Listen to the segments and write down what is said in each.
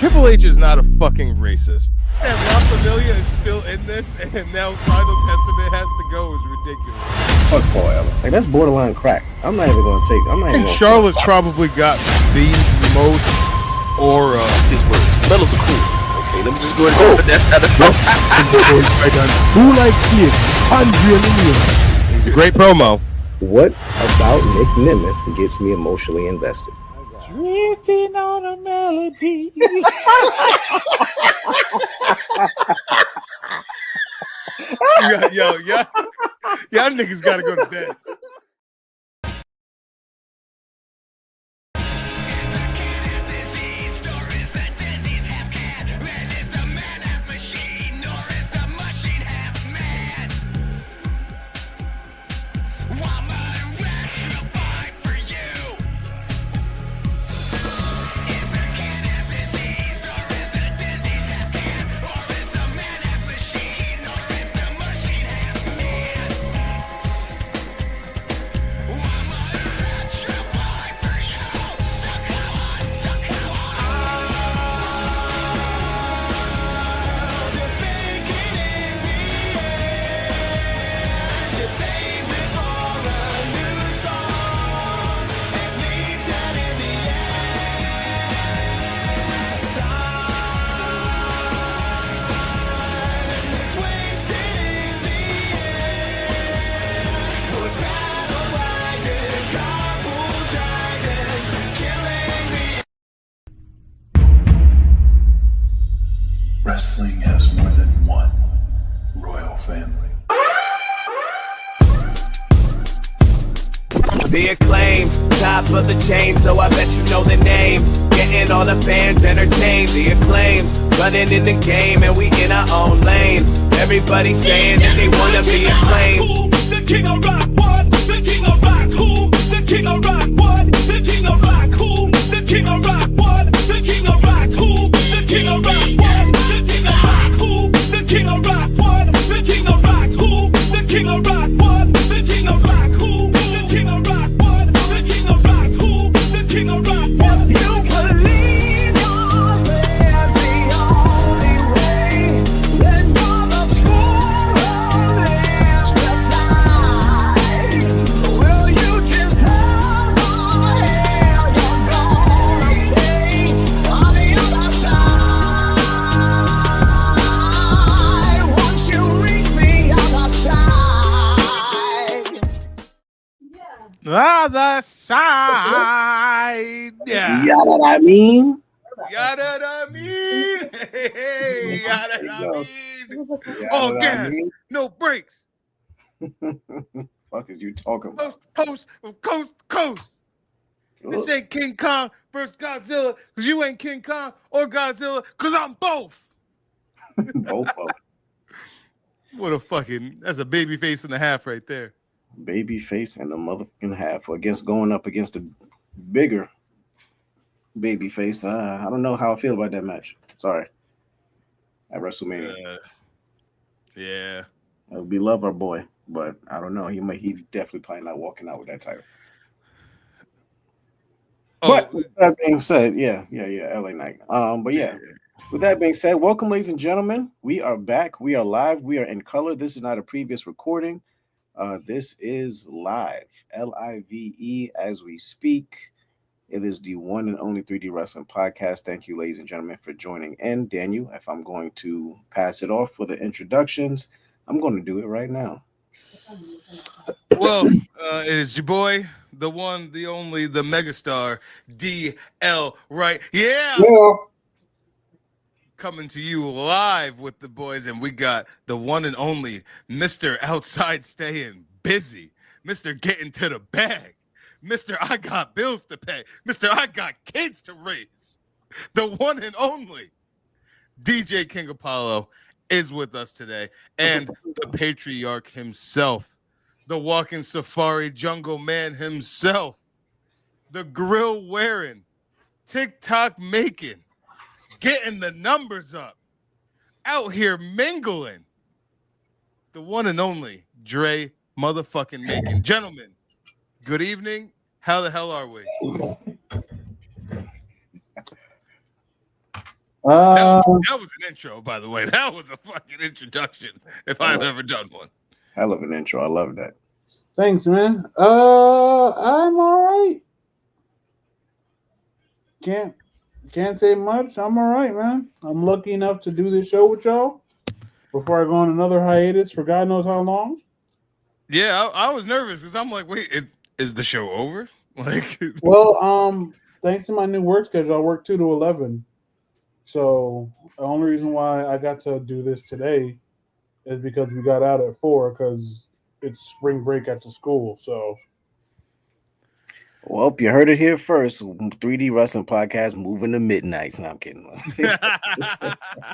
Triple H is not a fucking racist. And La Familia is still in this, and now Final Testament has to go is ridiculous. Fuck forever. Like, that's borderline crack. I'm not even gonna take. I'm not even. And Charlotte's probably got the most aura. His words. Medals are cool. Okay, let me just go ahead and put that. Who likes it? It's a great promo. What about Nick Nemeth gets me emotionally invested? Drifting on a melody. Yo, y'all niggas gotta go to bed. Wrestling has more than one royal family. The acclaimed, top of the chain, so I bet you know the name. Getting all the fans entertained. The acclaimed, running in the game, and we in our own lane. Everybody saying that they wanna be acclaimed. The king of rock, what? The king of rock, who? The king of rock, what? The king of rock, who? The king of rock, what? The king of rock, who? The king of rock, what? The king of rock, who? The king of rock, what? The king of rock, who? The king of rock, what? The king of rock, who? The king of rock, what? The king of rock, who? The king of rock, what? If you believe yours is the only way, then you're the fool who lives the time. Will you just hold my hand? You're gonna pay on the other side. Once you reach the other side. Other side. Yeah. You know what I mean? Yada da mean. Hey, yada There you da go. mean. You know All what I gas, mean? no brakes. Fuck is you talking about? Coast to coast. This ain't King Kong versus Godzilla, because you ain't King Kong or Godzilla, because I'm both. Both of them. What a fucking, that's a baby face and a half right there. Baby face and a motherfucking half against going up against a bigger baby face. I don't know how I feel about that match. Sorry. At WrestleMania. Yeah. We love our boy, but I don't know. He definitely probably not walking out with that title. But with that being said, yeah, LA Knight. But yeah, with that being said, welcome, ladies and gentlemen. We are back. We are live. We are in color. This is not a previous recording. This is live, LIVE, as we speak. It is the one and only 3D Wrestling Podcast. Thank you, ladies and gentlemen, for joining in. Daniel, if I'm going to pass it off for the introductions, I'm going to do it right now. Well, it is your boy, the one, the only, the megastar, DL, right? Yeah. Coming to you live with the boys, and we got the one and only Mr. Outside Staying Busy, Mr. Getting to the Bag, Mr. I Got Bills to Pay, Mr. I Got Kids to Raise, the one and only DJ King Apollo is with us today, and the patriarch himself, the walking safari jungle man himself, the grill wearing, TikTok making, getting the numbers up, out here mingling, the one and only Dre motherfucking Macon. Gentlemen, good evening. How the hell are we? That was an intro, by the way. That was a fucking introduction, if I've ever done one. Hell of an intro. I love that. Thanks, man. I'm all right. Can't say much. I'm all right, man. I'm lucky enough to do this show with y'all before I go on another hiatus for God knows how long. Yeah, I was nervous because I'm like, wait, is the show over? Like, Well, thanks to my new work schedule, I work 2 to 11. So the only reason why I got to do this today is because we got out at 4 because it's spring break at the school. So Well, you heard it here first. 3D Wrestling Podcast moving to midnights. No, I'm kidding. yeah,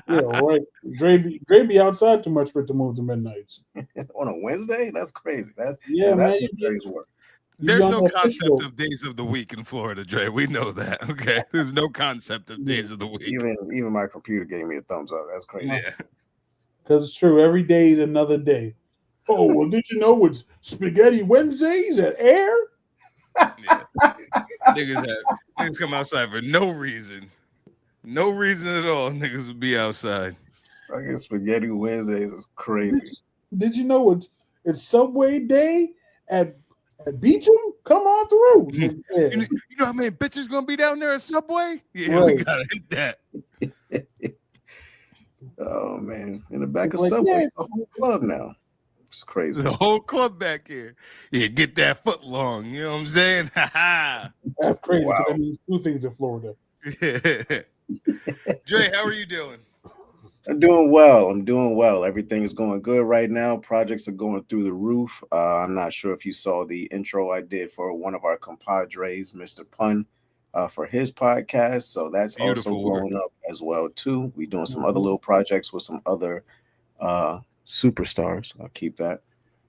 right. Dre be outside too much for it to move to midnights. On a Wednesday? That's crazy. That's man. Dre's work. there's on no that concept fishbowl. of days of the week in Florida, Dre. We know that. Okay, there's no concept of days of the week. Even my computer gave me a thumbs up. That's crazy. Yeah. Because it's true. Every day is another day. Oh, well, did you know it's Spaghetti Wednesdays at Air? Yeah. Niggas come outside for no reason. No reason at all. Niggas would be outside. I guess Spaghetti Wednesdays is crazy. Did you know it's Subway Day at Beecham? Come on through. Yeah. You know how many bitches gonna be down there at Subway? Yeah, we Right. gotta hit that. Oh man. In the back of Like, Subway, yeah. it's a whole club now. It's crazy. The whole club back here. Yeah, get that foot long. You know what I'm saying? Ha That's crazy. 'cause Wow. That means two things in Florida. ha. Dre, how are you doing? I'm doing well. Everything is going good right now. Projects are going through the roof. I'm not sure if you saw the intro I did for one of our compadres, Mr. Pun, for his podcast. So that's Beautiful also work. blowing up as well too. We're doing some other little projects with some other superstars. I'll keep that.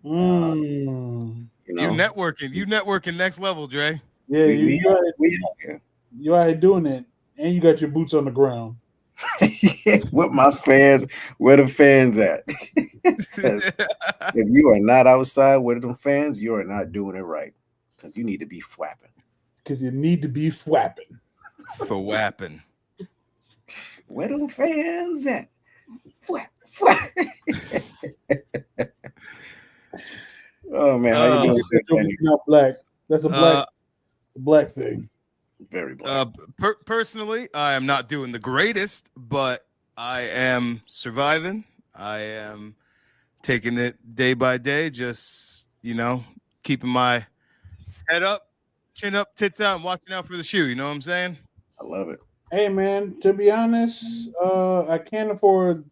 Mm. You know, You networking next level, Dre. Yeah, we out here. you out here doing it, and you got your boots on the ground. With my fans, where the fans at? 'Cause if you are not outside with them fans, you are not doing it right. Because you need to be flapping. Because you need to be flapping. For wapping. Where them fans at? Flap, flap. Oh man, how you doing, Sick Danny? Not black. That's a black thing. Very black. Personally, I am not doing the greatest, but I am surviving. I am taking it day by day, just, keeping my head up, chin up, tits out, and watching out for the shoe. You know what I'm saying? I love it. Hey man, to be honest, I can't afford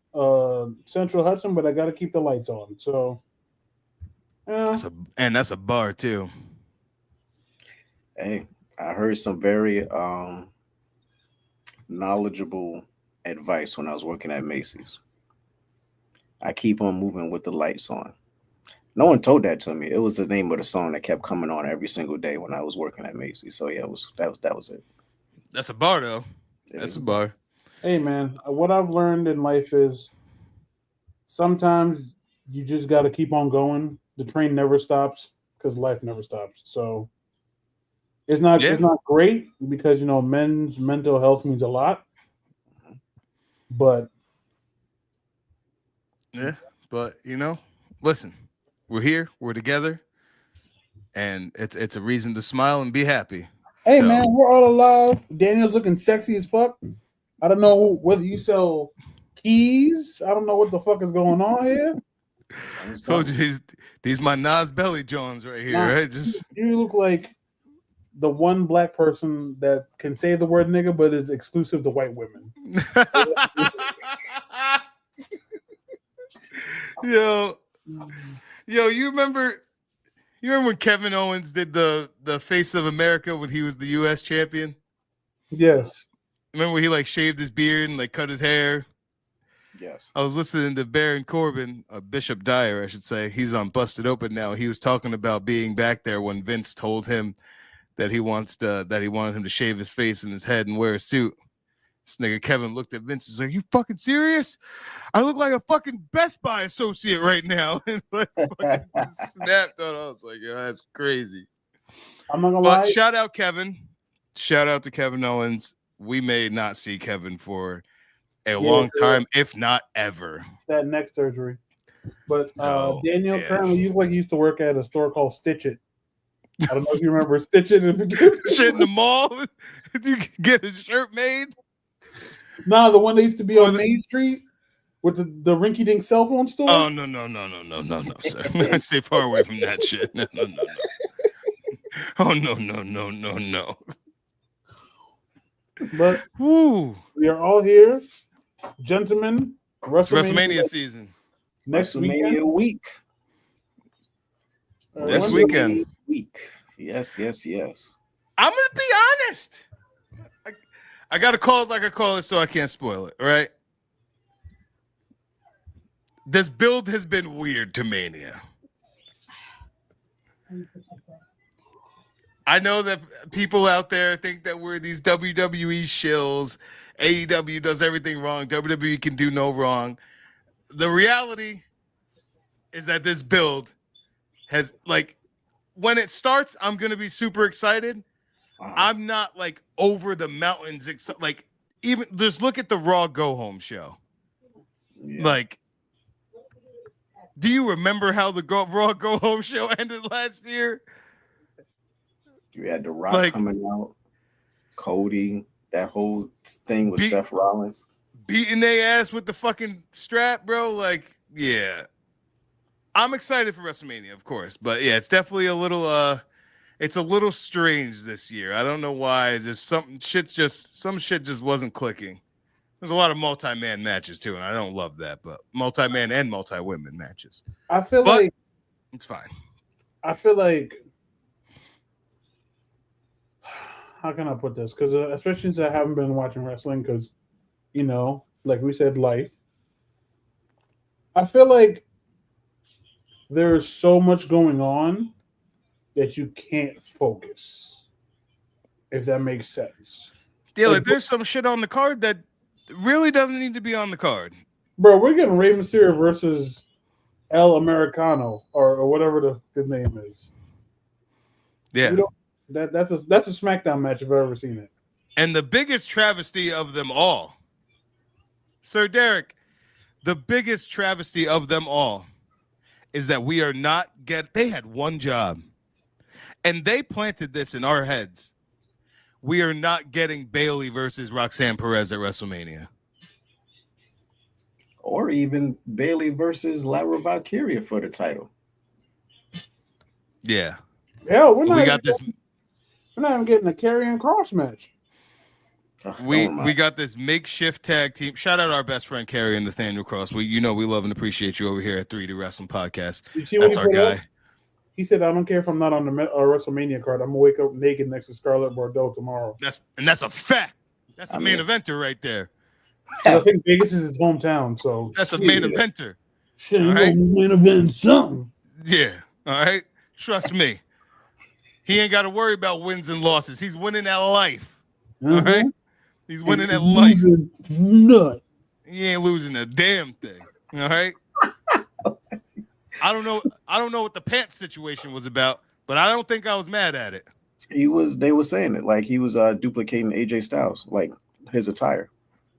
Central Hudson, but I got to keep the lights on. So, That's a bar too. Hey, I heard some very knowledgeable advice when I was working at Macy's. I keep on moving with the lights on. No one told that to me. It was the name of the song that kept coming on every single day when I was working at Macy's. So yeah, that was it. That's a bar though. It That's is a bar. hey man, what I've learned in life is sometimes you just got to keep on going. The train never stops because life never stops. So it's not great because men's mental health means a lot, but Yeah, but listen, we're here, we're together, and it's a reason to smile and be happy. hey So- man, we're all alive. Daniel's looking sexy as fuck. I don't know whether you sell keys. I don't know what the fuck is going on here. Told you these my Nas belly Jones right here, Nah. right? Just You look like the one black person that can say the word nigga, but is exclusive to white women. Yo, you remember when Kevin Owens did the Face of America when he was the US champion? Yes. Remember when he shaved his beard and cut his hair? Yes. I was listening to Baron Corbin, Bishop Dyer, I should say. He's on Busted Open now. He was talking about being back there when Vince told him that he wanted him to shave his face and his head and wear a suit. This nigga Kevin looked at Vince and was like, "You fucking serious? I look like a fucking Best Buy associate right now." And fucking snapped on. I was like, "Yeah, that's crazy." I'm not gonna But lie. shout out Kevin. Shout out to Kevin Owens. We may not see Kevin for a long time, if not ever. That neck surgery. But So, Daniel yeah. currently he used to work at a store called Stitch It. I don't know if you remember Stitch It in the beginning. Shit in the mall. Did you get a shirt made? Nah, the one that used to be Or on the- Main Street with the rinky-dink cell phone store. Oh no, sir. Stay far away from that shit. No. Oh no. But Woo. we are all here, gentlemen. It's WrestleMania season. next WrestleMania weekend. week. This when- weekend. Week. Yes. I'm gonna be honest. I gotta call it like I call it, so I can't spoil it. All right. This build has been weird to Mania. I know that people out there think that we're these WWE shills. AEW does everything wrong. WWE can do no wrong. The reality is that this build has, like, when it starts, I'm going to be super excited. I'm not, like, over the mountains. Like, even just look at the Raw Go Home show. Yeah. Like, do you remember how the Raw Go Home show ended last year? We had The Rock Like- coming out, Cody, that whole thing with Be- Seth Rollins. Beating their ass with the fucking strap, bro. Like, yeah. I'm excited for WrestleMania, of course. But yeah, it's definitely a little strange this year. I don't know why. There's some shit just wasn't clicking. There's a lot of multi-man matches too, and I don't love that, but multi-man and multi-women matches. I feel But- like It's fine. How can I put this? Because especially since I haven't been watching wrestling, because like we said, life. I feel like there's so much going on that you can't focus. If that makes sense, Yeah, Like, like there's some shit on the card that really doesn't need to be on the card. bro. We're getting Rey Mysterio versus El Americano or whatever his name is. Yeah. You don't- that's a SmackDown match if I've ever seen it. And the biggest travesty of them all, Sir Derek, the biggest travesty of them all is that we are not they had one job and they planted this in our heads. We are not getting Bayley versus Roxanne Perez at WrestleMania. Or even Bailey versus Lyra Valkyria for the title. Yeah. Hell, we're not even getting a Karrion Cross match. Ugh, We oh my. got this makeshift tag team. Shout out our best friend Carrie and Nathaniel Cross. We love and appreciate you over here at 3D Wrestling Podcast. You see what That's he our put guy. up? He said, "I don't care if I'm not on the WrestleMania card. I'm gonna wake up naked next to Scarlett Bordeaux tomorrow." That's a fact. That's a main eventer right there. I think Vegas is his hometown, so That's a main eventer. shit. All You right. gonna main event something. Yeah. All right. Trust me. He ain't got to worry about wins and losses. He's winning at life. All right. He's winning at life. Nut. He ain't losing a damn thing. All right. I don't know what the pants situation was about, but I don't think I was mad at it. They were saying it like he was duplicating AJ Styles, like his attire.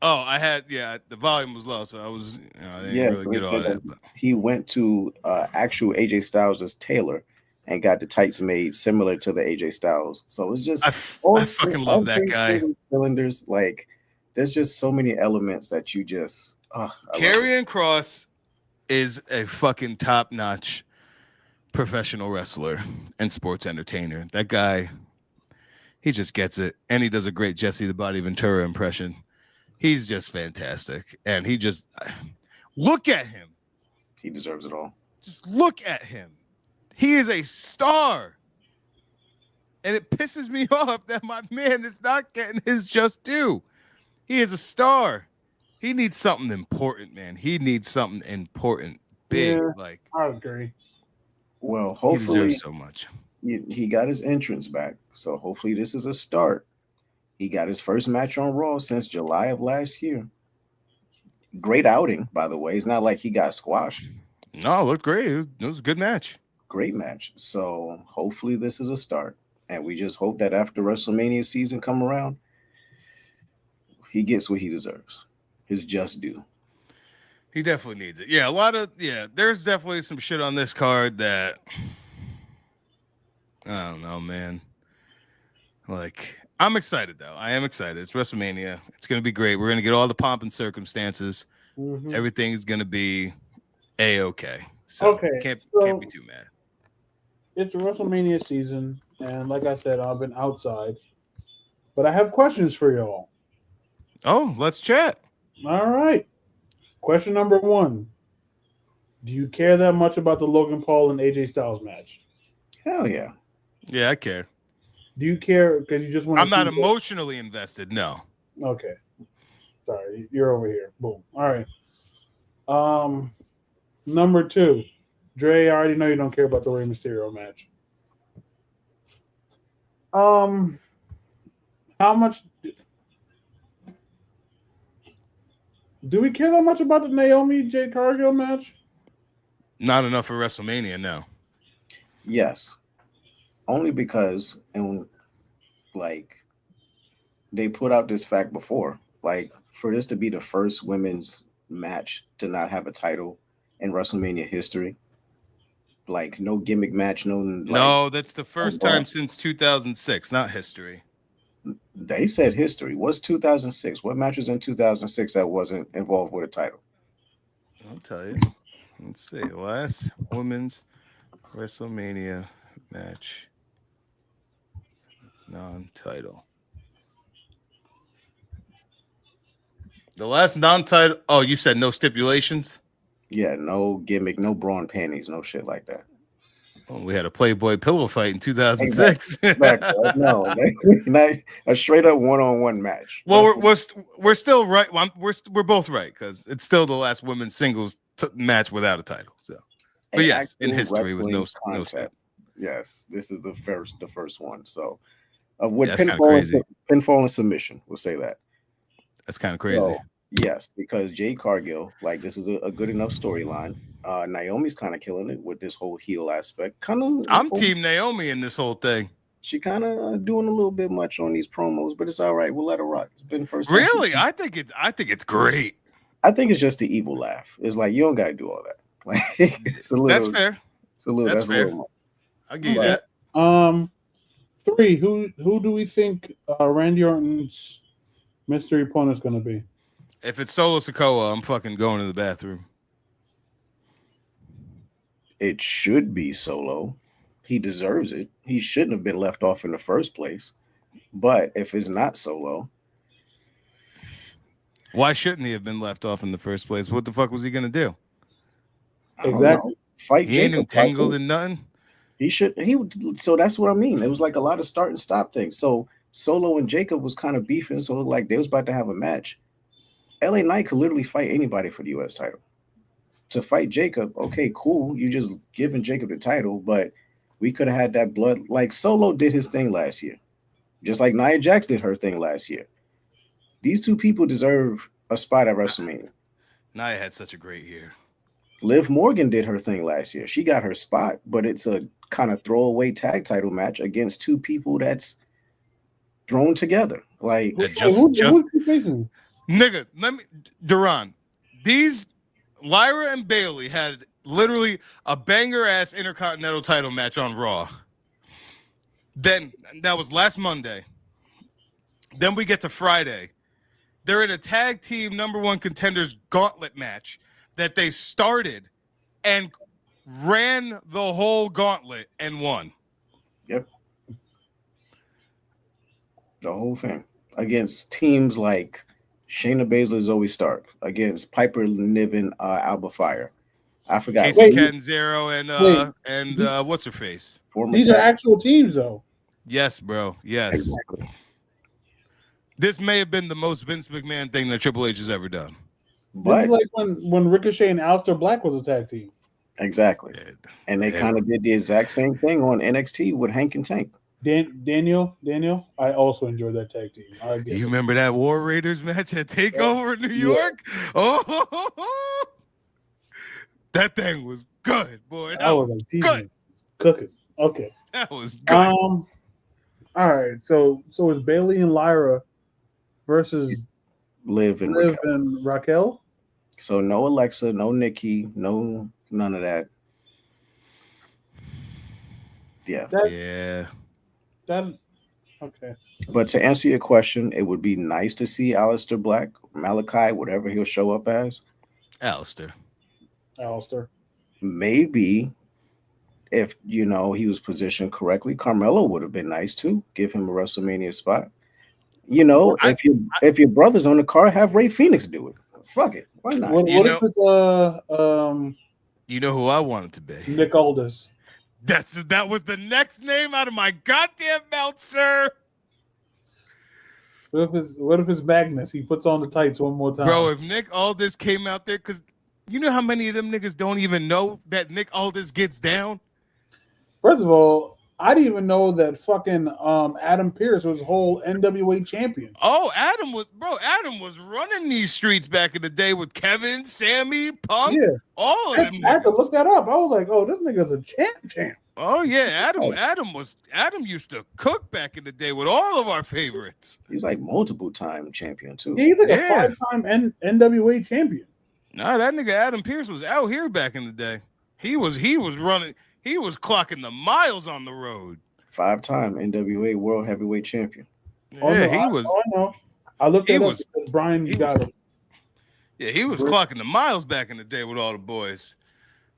Oh, the volume was low, so I didn't really get all that. But He went to actual AJ Styles' tailor and got the tights made similar to the AJ Styles. So it's just I fucking love that guy. Cylinders, like there's just so many elements that you just Karrion Cross is a fucking top-notch professional wrestler and sports entertainer. That guy, he just gets it, and he does a great Jesse the Body Ventura impression. He's just fantastic, and he just look at him. He deserves it all. Just look at him. He is a star, and it pisses me off that my man is not getting his just due. He is a star. He needs something important, man. He needs something important, big. Yeah. Like, I agree. Well, he hopefully deserves so much. he got his entrance back. So hopefully this is a start. He got his first match on Raw since July of last year. Great outing, by the way. It's not like he got squashed. No, it looked great. It was a good match. Great match. So hopefully this is a start. And we just hope that after WrestleMania season come around, he gets what he deserves. his just due. He definitely needs it. Yeah, there's definitely some shit on this card that I don't know, man. Like, I'm excited though. I am excited. It's WrestleMania. It's gonna be great. We're gonna get all the pomp and circumstances. Mhm. Everything's gonna be a-okay. So Okay, can't so- be too mad. It's WrestleMania season, and like I said, I've been outside, but I have questions for y'all. Oh, let's chat. All right. Question number 1: do you care that much about the Logan Paul and AJ Styles match? Hell yeah. Yeah, I care. Do you care because you just want? I'm not emotionally invested. No. Okay. Sorry, you're over here. Boom. All right. Number 2, Dre. I already know you don't care about the Rey Mysterio match. How much do we care that much about the Naomi Jade Cargill match? Not enough for WrestleMania, no. Yes. Only because, and like, they put out this fact before. Like, for this to be the first women's match to not have a title in WrestleMania history, like, no gimmick match, no. Like, No, that's the first oh, time since 2006, not history. they said history. What's 2006? What match was in 2006 that wasn't involved with a title? I'll tell you. Let's see. Last women's WrestleMania match. Non-title. The last non-title. Oh, you said no stipulations? Yeah, no gimmick, no brawn panties, no shit like that. Oh, we had a Playboy pillow fight in 2006. Exactly. No, not a straight up one-on-one match. Well, we're still right. We're both right because it's still the last women's singles match without a title. So, but An yes, in actual history with no contest. step. Yes, this is the first one. So, with Yeah, that's kinda pinfall and submission, we'll say that. That's kind of crazy. So, yes, because Jade Cargill, like, this is a good enough storyline. Naomi's kind of killing it with this whole heel aspect. I'm Team Naomi in this whole thing. She kind of doing a little bit much on these promos, but it's all right. We'll let her rock. It's been the first time Really, I think it's great. I think it's just the evil laugh. It's like you don't got to do all that. Like, it's a little. That's fair. It's a little. That's That's fair. a little much. I'll give you But- that. 3, who do we think Randy Orton's mystery opponent is going to be? If it's Solo Sikoa, I'm fucking going to the bathroom. It should be Solo. He deserves it. He shouldn't have been left off in the first place. But if it's not Solo, Why shouldn't he have been left off in the first place? What the fuck was he gonna do? I don't Exactly. know. Fight He ain't Jacob, entangled too. in nothing. He should. So that's what I mean. It was like a lot of start and stop things. So Solo and Jacob was kind of beefing. So it looked like they was about to have a match. LA Knight could literally fight anybody for the U.S. title. To fight Jacob, okay, cool. You just giving Jacob the title, but we could have had that blood. Like Solo did his thing last year, just like Nia Jax did her thing last year. These two people deserve a spot at WrestleMania. Nia had such a great year. Liv Morgan did her thing last year. She got her spot, but it's a kind of throwaway tag title match against two people that's thrown together. Like, That Who's just he facing? nigga, Duran, these Lyra and Bailey had literally a banger ass Intercontinental title match on Raw. Then that was last Monday. Then we get to Friday. They're in a tag team #1 contenders gauntlet match that they started and ran the whole gauntlet and won. yep. The whole thing against teams like Shayna Baszler, Zoe Stark, against Piper Niven, Alba Fire. I forgot. Casey Wait, Catanzaro and what's her face? Former These are tag- actual teams, though. Yes, bro. Yes. Exactly. This may have been the most Vince McMahon thing that Triple H has ever done. This But is like when Ricochet and Aleister Black was a tag team. exactly. And they Yeah. kind of did the exact same thing on NXT with Hank and Tank. Daniel, I also enjoyed that tag team. I get You it. remember that War Raiders match at TakeOver in New York? Oh, that thing was good, boy. I was like, good. Jesus, cooking. Okay. That was good. All right. So it's Bailey and Lyra versus Liv and Liv Raquel. and Raquel. So no Alexa, no Nikki, no none of that. Yeah. That's Yeah. that. Okay. But to answer your question, it would be nice to see Aleister Black, Malachi, whatever he'll show up as. Alistair. Alistair. Maybe if he was positioned correctly, Carmelo would have been nice too. Give him a WrestleMania spot. I- If your brother's on the card, have Ray Phoenix do it. Fuck it, why not? What You if it's You know who I wanted to be? Nick Aldis? That was the next name out of my goddamn mouth, sir. What if it's Magnus? He puts on the tights one more time. Bro, if Nick Aldis came out there, because you know how many of them niggas don't even know that Nick Aldis gets down? First of all, I didn't even know that fucking Adam Pearce was whole NWA champion. Oh, Adam was running these streets back in the day with Kevin, Sammy, Punk, Yeah. all of them I had to niggas. look that up. I was like, oh, this nigga's a champ. Oh yeah, Adam used to cook back in the day with all of our favorites. He's like multiple time champion too. Yeah, he's like Yeah. a 5-time NWA champion. Nah, that nigga Adam Pearce was out here back in the day. He was running, he was clocking the miles on the road. 5-time NWA World Heavyweight Champion. Yeah, he was. I know. I looked he it up was- because Brian got him. Yeah, he was clocking the miles back in the day with all the boys.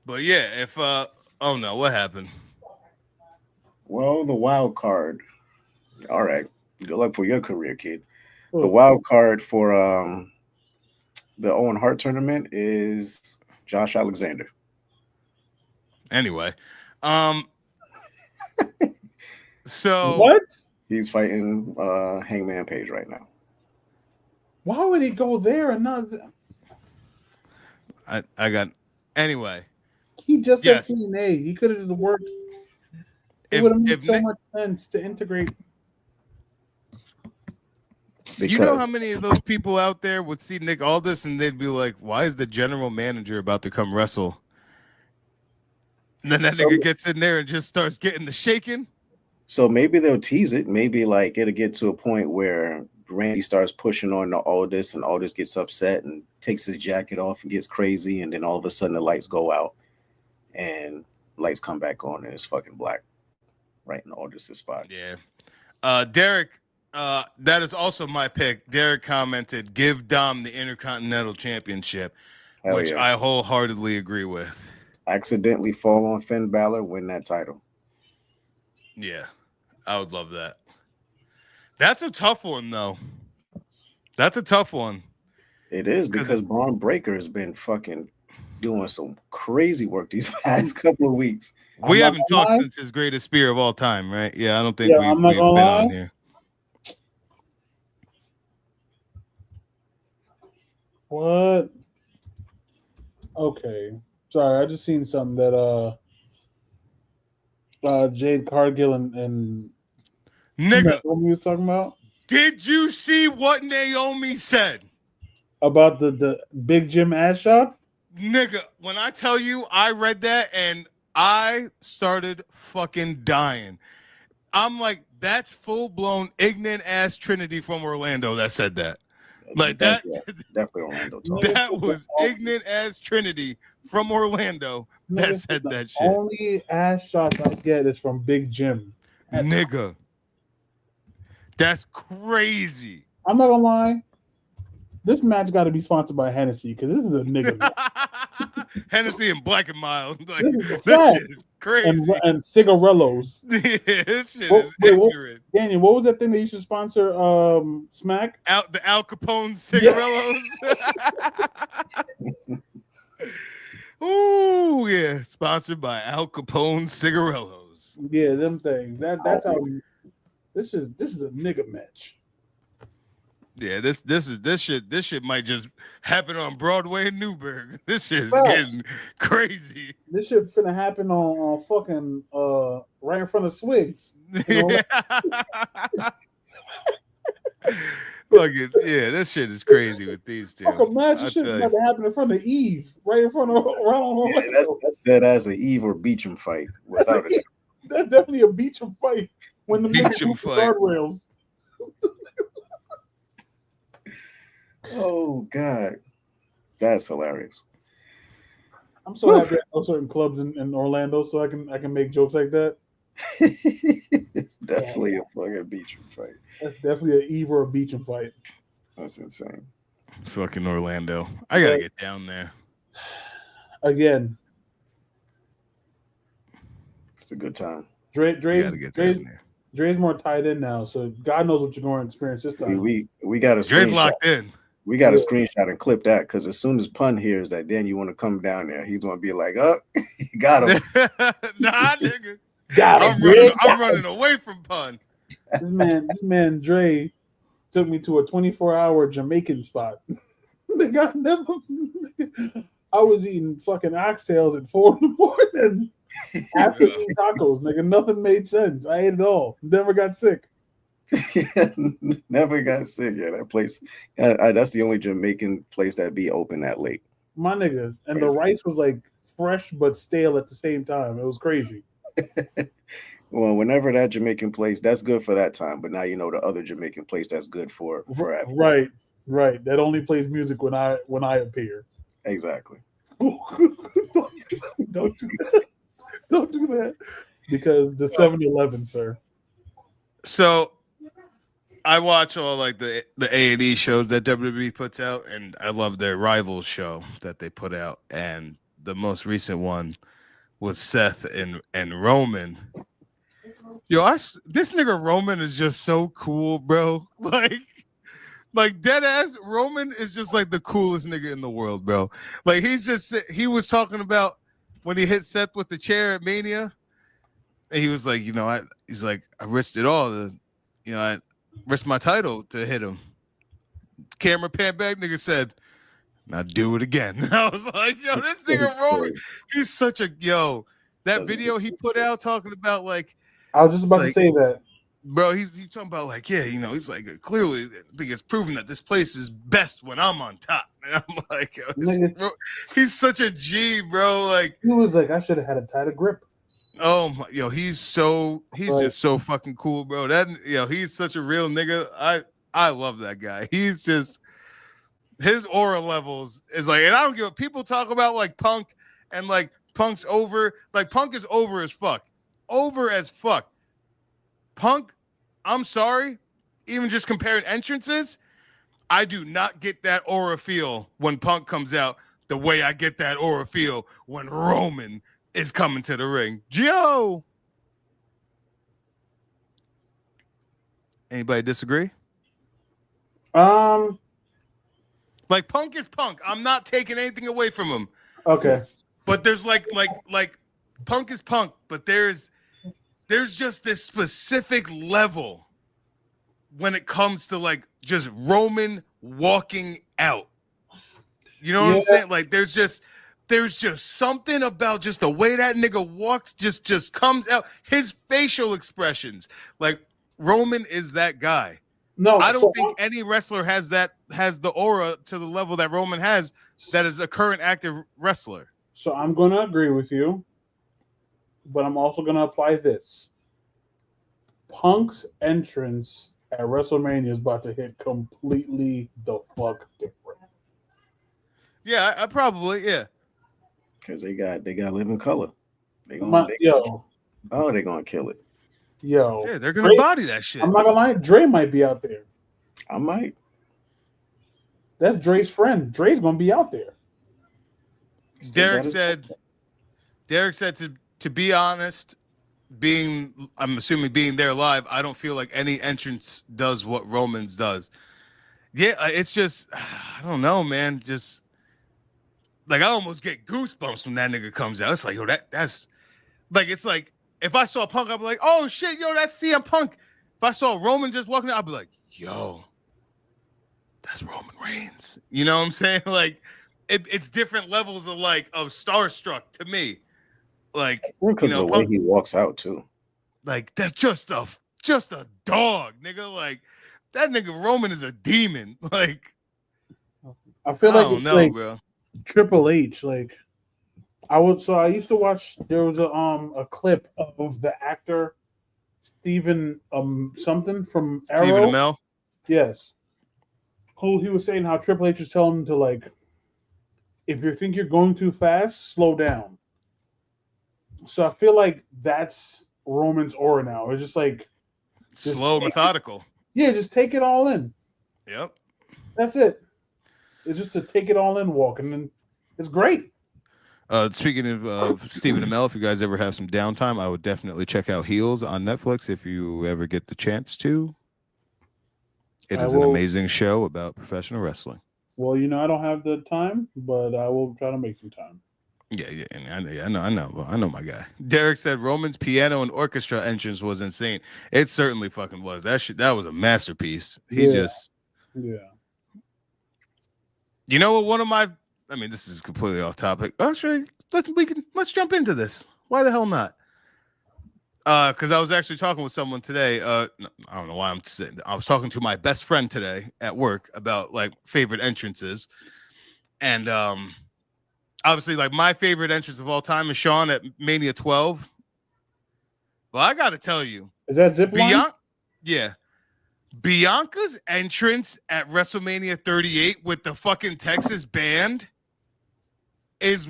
But yeah, if oh no, what happened? Well, the wild card. All right. Good luck for your career, kid. Oh. The wild card for the Owen Hart tournament is Josh Alexander. Anyway, so What? He's fighting Hangman Page right now. Why would he go there and not? I got anyway. He just Yes. said TNA. He could have just worked. It If- would have made if so Nick- much sense to integrate. You know how many of those people out there would see Nick Aldis and they'd be like, "Why is the general manager about to come wrestle?" And then that nigga gets in there and just starts getting the shaking. So maybe they'll tease it. Maybe like it'll get to a point where Randy starts pushing on to Aldis and Aldis gets upset and takes his jacket off and gets crazy. And then all of a sudden the lights go out and lights come back on and it's fucking black right in Aldis' spot. Yeah. Derek, that is also my pick. Derek commented, "Give Dom the Intercontinental Championship," Hell which yeah. I wholeheartedly agree with. Accidentally fall on Finn Balor, win that title. Yeah, I would love that. That's a tough one, though. That's a tough one. It is because Braun Breaker has been fucking doing some crazy work these past couple of weeks. We I'm not haven't gonna talked lie. since his greatest spear of all time, right? Yeah, I don't think Yeah, we've I'm not been gonna lie. on here. What? Okay. Sorry, I just seen something that Jade Cargill and Nigga, what we was talking about did you see what Naomi said? about the Big Jim ass shot. Nigga, when I tell you I read that and I started fucking dying. I'm like, that's full-blown ignorant ass Trinity from Orlando that said that. Like that, Definitely Orlando talk. that was ignorant as Trinity from Orlando that said The that shit. only ass shot I get is from Big Jim. Nigga. That's crazy. I'm not gonna lie. This match got to be sponsored by Hennessy because this is a nigga match. Hennessy and Black and Mild. Like, This is a this fact. shit is crazy. and cigarellos. Yeah, this shit Wait, is wait, what? ignorant. Daniel, what was that thing that used to sponsor Smack? The Al Capone cigarellos. Ooh, yeah. Sponsored by Al Capone cigarellos. Yeah, them things. That's how we, this is a nigga match. Yeah, this shit might just happen on Broadway in Newburgh. This shit is Bro. getting crazy. This shit finna happen on fucking right in front of Swigs. You know? Fucking yeah, this shit is crazy with these two. Fuck a match. I This shit tell about you. to happen in front of Eve, right in front of right on. Yeah, that's dead as an Eve or Beecham fight without it. That's definitely a Beecham fight when the Beecham niggas move the fight. guardrails. Oh God, that's hilarious. I'm so happy I know certain clubs in Orlando, so I can make jokes like that. It's definitely a fucking beach fight. That's definitely an eve or a beaching fight. That's insane. Fucking Orlando. I gotta But get down there. again, It's a good time. I gotta get down there. Dre's more tied in now, so God knows what you're going to experience this time. We got a Dre's screenshot. locked in. We got a Yeah. screenshot and clip that because as soon as Pun hears that, then you want to come down there. He's gonna be like, "Oh, you got him." Nah, nigga. Got I'm him, running away from Pun. This man Dre took me to a 24-hour Jamaican spot. Nigga, I was eating fucking oxtails at 4 in the morning after eating tacos. Nigga, nothing made sense. I ate it all. Never got sick. Never got sick. Yeah, that place. That's the only Jamaican place that be open that late. My nigga. And the Crazy. rice was like fresh but stale at the same time. It was crazy. Well, whenever that Jamaican place, that's good for that time. But now you know the other Jamaican place that's good for forever. Right. That only plays music when I appear. Exactly. Don't do that. Don't do that. Because the 7-Eleven, sir. So I watch all like the A&E shows that WWE puts out, and I love their Rivals show that they put out. And the most recent one was Seth and Roman. Yo, this nigga Roman is just so cool, bro. Like dead ass Roman is just like the coolest nigga in the world, bro. Like he was talking about when he hit Seth with the chair at Mania, and he was like, I risked it all to, I risked my title to hit him. Camera pan back, nigga said, now do it again. And I was like, yo, this nigga Roman, he's such a that video he put out talking about like, I was just about to say that. bro, he's talking about like, he's like, clearly I think it's proven that this place is best when I'm on top. And I'm like, yo, he's such a G, bro. Like he was like, I should have had a tighter grip. Oh my, he's just so fucking cool, bro. He's such a real nigga. I love that guy. He's just his aura levels is like, and I don't give a people talk about like Punk and like Punk's over. Like Punk is over as fuck. Over as fuck. Punk, I'm sorry. Even just comparing entrances, I do not get that aura feel when Punk comes out the way I get that aura feel when Roman is coming to the ring. Gio. Anybody disagree? Like Punk is Punk. I'm not taking anything away from him. Okay. But there's like Punk is Punk, but there's just this specific level when it comes to like just Roman walking out. You know what I'm saying? Like there's just something about just the way that nigga walks, just comes out. His facial expressions, like Roman is that guy. No, I don't think any wrestler has the aura to the level that Roman has. That is a current active wrestler. So I'm going to agree with you, but I'm also going to apply this. Punk's entrance at WrestleMania is about to hit completely the fuck different. Yeah, I probably because they got living color. They're gonna kill it. Yo, yeah, they're gonna body that shit. I'm not gonna lie, Dre might be out there. I might. That's Dre's friend. Dre's gonna be out there. Derek said to be honest, I'm assuming being there live, I don't feel like any entrance does what Roman's does. Yeah, it's just I don't know, man. Just like I almost get goosebumps when that nigga comes out. It's like, yo, that's like it's like if I saw Punk, I'd be like, oh shit, yo, that's CM Punk. If I saw Roman just walking out, I'd be like, yo, that's Roman Reigns. You know what I'm saying? Like it's different levels of starstruck to me. Like because the way he walks out too. Like that's just a dog, nigga. Like that nigga Roman is a demon. Like I feel like don't know, like bro. Triple H. Like I used to watch. There was a clip of the actor Stephen something from Arrow. Stephen Amell. Yes, who he was saying how Triple H was telling him to like, if you think you're going too fast, slow down. So I feel like that's Roman's aura now. It's just like Slow, methodical. just take it all in. Yep. That's it. It's just to take it all in walk, and then it's great. Speaking of Stephen Amell, if you guys ever have some downtime, I would definitely check out Heels on Netflix if you ever get the chance to. It is an amazing show about professional wrestling. Well, I don't have the time, but I will try to make some time. Yeah, and I know my guy. Derek said Roman's piano and orchestra entrance was insane. It certainly fucking was. That was a masterpiece. Yeah. You know what? One of my, I mean, this is completely off topic. Actually, let's jump into this. Why the hell not? Because I was actually talking with someone today. I don't know why I'm saying. I was talking to my best friend today at work about like favorite entrances, and obviously, like my favorite entrance of all time is Shawn at Mania 12. Well, I got to tell you, is that zip line? Yeah. Bianca's entrance at WrestleMania 38 with the fucking Texas band is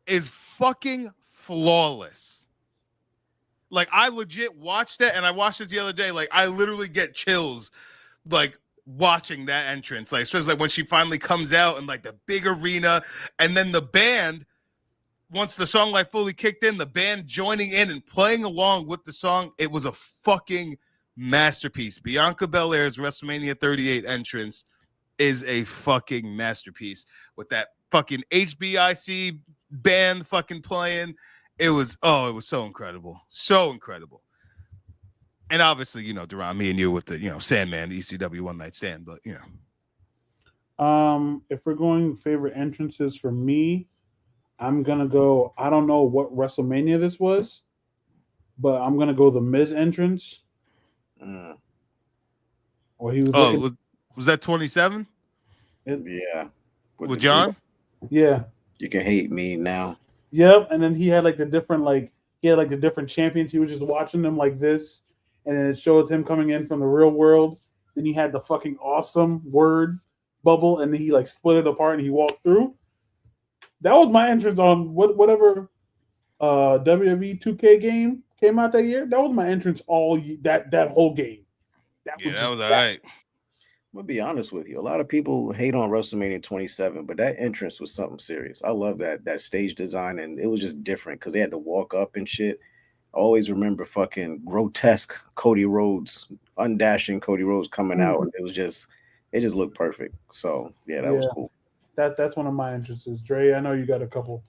fucking flawless. Like, I legit watched it, and I watched it the other day. Like, I literally get chills, like, watching that entrance. Like, especially like when she finally comes out in, like, the big arena, and then the band, once the song, like, fully kicked in, the band joining in and playing along with the song, it was a fucking masterpiece. Bianca Belair's WrestleMania 38 entrance is a fucking masterpiece with that fucking HBIC band fucking playing. It was so incredible. So incredible. And obviously, Duran, me and you with the, Sandman, the ECW One Night Stand, but, If we're going favorite entrances for me, I'm going to go, I don't know what WrestleMania this was, but I'm going to go the Miz entrance. Or he was was that 27? Yeah. With John? Yeah. You can hate me now. Yep. And then he had like the different champions. He was just watching them like this. And then it shows him coming in from the real world. Then he had the fucking awesome word bubble, and then he like split it apart and he walked through. That was my entrance on whatever WWE 2K game came out that year. That was my entrance that whole game. That was all right. I'm gonna be honest with you. A lot of people hate on WrestleMania 27, but that entrance was something serious. I love that stage design, and it was just different because they had to walk up and shit. I always remember fucking grotesque Cody Rhodes, undashing Cody Rhodes coming out. It just looked perfect. So yeah, that was cool. That's one of my entrances. Dre, I know you got a couple.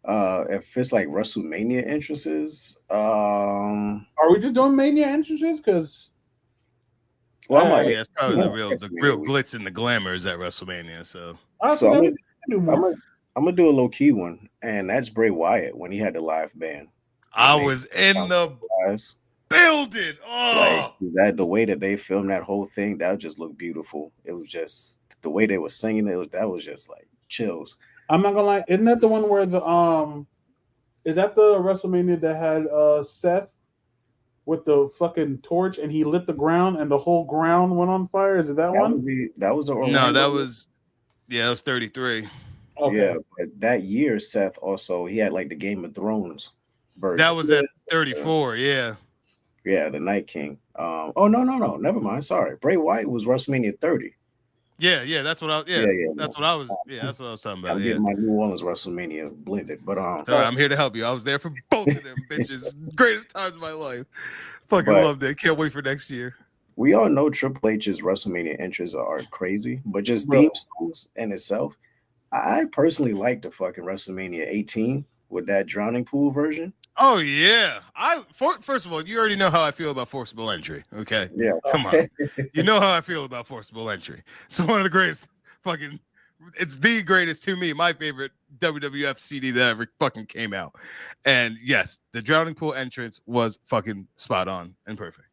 If it's like WrestleMania entrances, are we just doing Mania entrances? Because it's probably the real glitz and the glamour is at WrestleMania. So I'm gonna do a low key one, and that's Bray Wyatt when he had the live band. I was in the building. Oh, like the way that they filmed that whole thing, that just looked beautiful. It was just the way they were singing it. That was just like chills. I'm not gonna lie. Isn't that the one where is that the WrestleMania that had Seth with the fucking torch and he lit the ground and the whole ground went on fire? Is it that one? That was the Orlando. No, that was 33. Okay. Yeah, but that year Seth also he had like the Game of Thrones version. That was at 34. Yeah, the Night King. No, never mind. Sorry, Bray Wyatt was WrestleMania 30. Yeah, that's what I. That's what I was. Yeah, that's what I was talking about. I'm getting my New Orleans WrestleMania blended, but sorry, I'm here to help you. I was there for both of them bitches. Greatest times of my life. Fucking loved it. Can't wait for next year. We all know Triple H's WrestleMania entries are crazy, but just theme songs in itself. I personally like the fucking WrestleMania 18 with that drowning pool version. Oh yeah, first of all, you already know how I feel about forcible entry. Okay, yeah, come on, you know how I feel about forcible entry. It's one of the greatest fucking. It's the greatest to me. My favorite WWF CD that ever fucking came out. And yes, the drowning pool entrance was fucking spot on and perfect.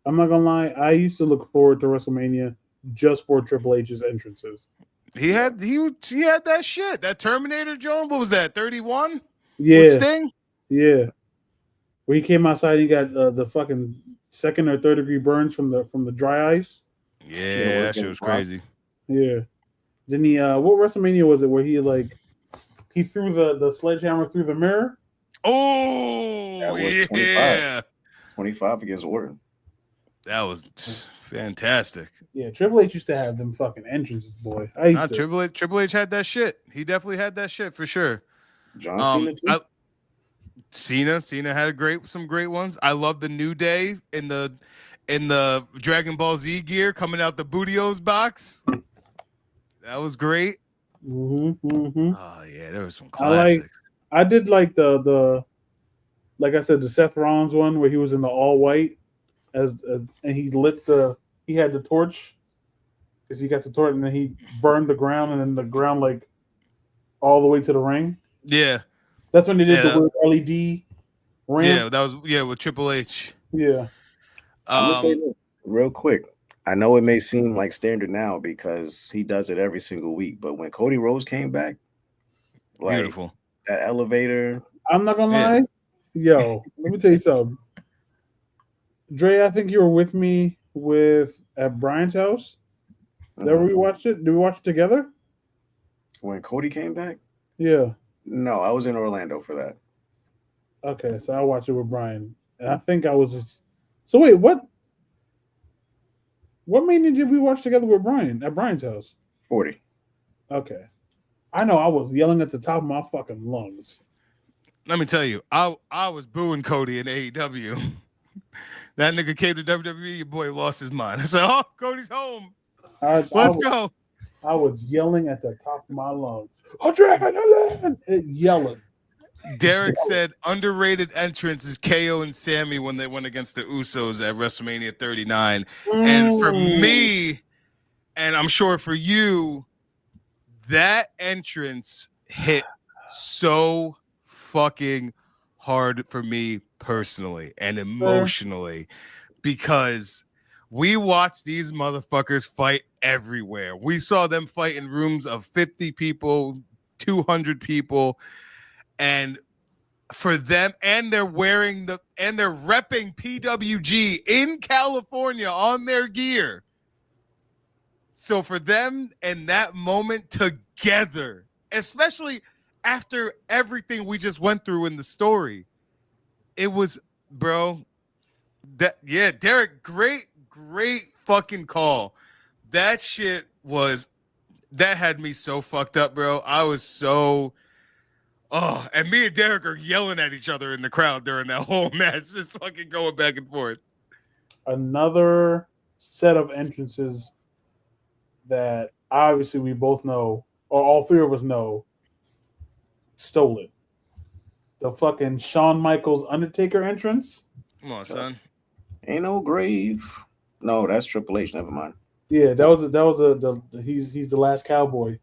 I'm not gonna lie, I used to look forward to WrestleMania just for Triple H's entrances. He had that shit. That Terminator Joan. What was that? 31. Yeah. With Sting. Yeah, where he came outside, he got the fucking second or third degree burns from the dry ice. Yeah, that shit was crazy. Yeah. Then he what WrestleMania was it where he threw the sledgehammer through the mirror? Oh, That was yeah. 25 against Orton. That was fantastic. Yeah, Triple H used to have them fucking entrances, boy. I used to. Triple H had that shit. He definitely had that shit for sure. John Cena too. Cena had some great ones. I love the New Day in the Dragon Ball Z gear coming out the Bootios box. That was great. Oh yeah, there was some classics. I did like the like I said, the Seth Rollins one where he was in the all white as and he had the torch because he got the torch and then he burned the ground and then the ground like all the way to the ring. Yeah, that's when they did the weird LED ramp. Yeah, that was with Triple H. Yeah, I'm gonna say this real quick. I know it may seem like standard now because he does it every single week, but when Cody Rhodes came back, like beautiful that elevator. I'm not gonna lie, yo. Let me tell you something, Dre. I think you were with me at Brian's house. There we watched it. Did we watch it together? When Cody came back? Yeah. No, I was in Orlando for that. Okay, so I watched it with Brian, and I think I was. So wait, what? What meeting did we watch together with Brian at Brian's house? 40. Okay, I know I was yelling at the top of my fucking lungs. Let me tell you, I was booing Cody in AEW. That nigga came to WWE, your boy lost his mind. I said, "Oh, Cody's home. Let's go." I was yelling at the top of my lungs. Yelling. Derek said underrated entrance is KO and Sammy when they went against the Usos at WrestleMania 39. And for me, and I'm sure for you, that entrance hit so fucking hard for me personally and emotionally because we watched these motherfuckers fight everywhere. We saw them fight in rooms of 50 people, 200 people. And for them, and they're wearing and they're repping PWG in California on their gear. So for them and that moment together, especially after everything we just went through in the story, it was, bro, Derek, great fucking call. That shit that had me so fucked up, bro. I was so... Oh, and me and Derek are yelling at each other in the crowd during that whole match, just fucking going back and forth. Another set of entrances that obviously we both know, or all three of us know, stole it. The fucking Shawn Michaels Undertaker entrance. Come on, son. Ain't no grave. No, that's Triple H. Never mind. Yeah, he's the last cowboy.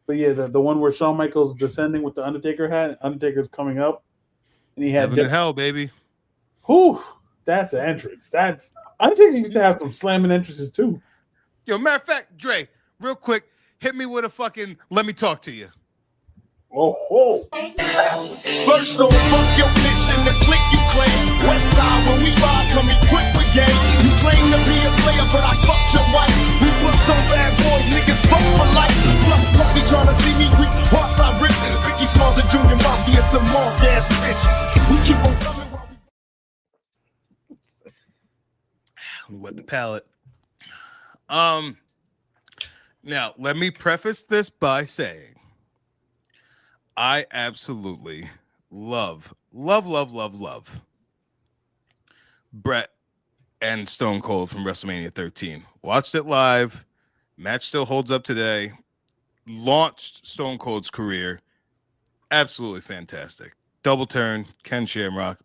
But yeah, the one where Shawn Michaels descending with the Undertaker hat, Undertaker's coming up, and he had Heaven and Hell, baby. Whew, that's an entrance. That's Undertaker used to have some slamming entrances too. Yo, matter of fact, Dre, real quick, hit me with a fucking "Let Me Talk to You." Oh. First don't fuck your bitch in the click you claim. West side when we ride, come equipped with game. You claim to be a player, but I fucked your wife. We put some bad boys, niggas fuck for life. Puppy trying to see me weak, hearts I rip. Ricky Smalls and Junior Mafia, some more gas bitches. We keep on coming while we wet the palate. Now let me preface this by saying I absolutely love Brett and Stone Cold from WrestleMania 13. Watched it live. Match still holds up today. Launched Stone Cold's career. Absolutely fantastic. Double turn, Ken Shamrock.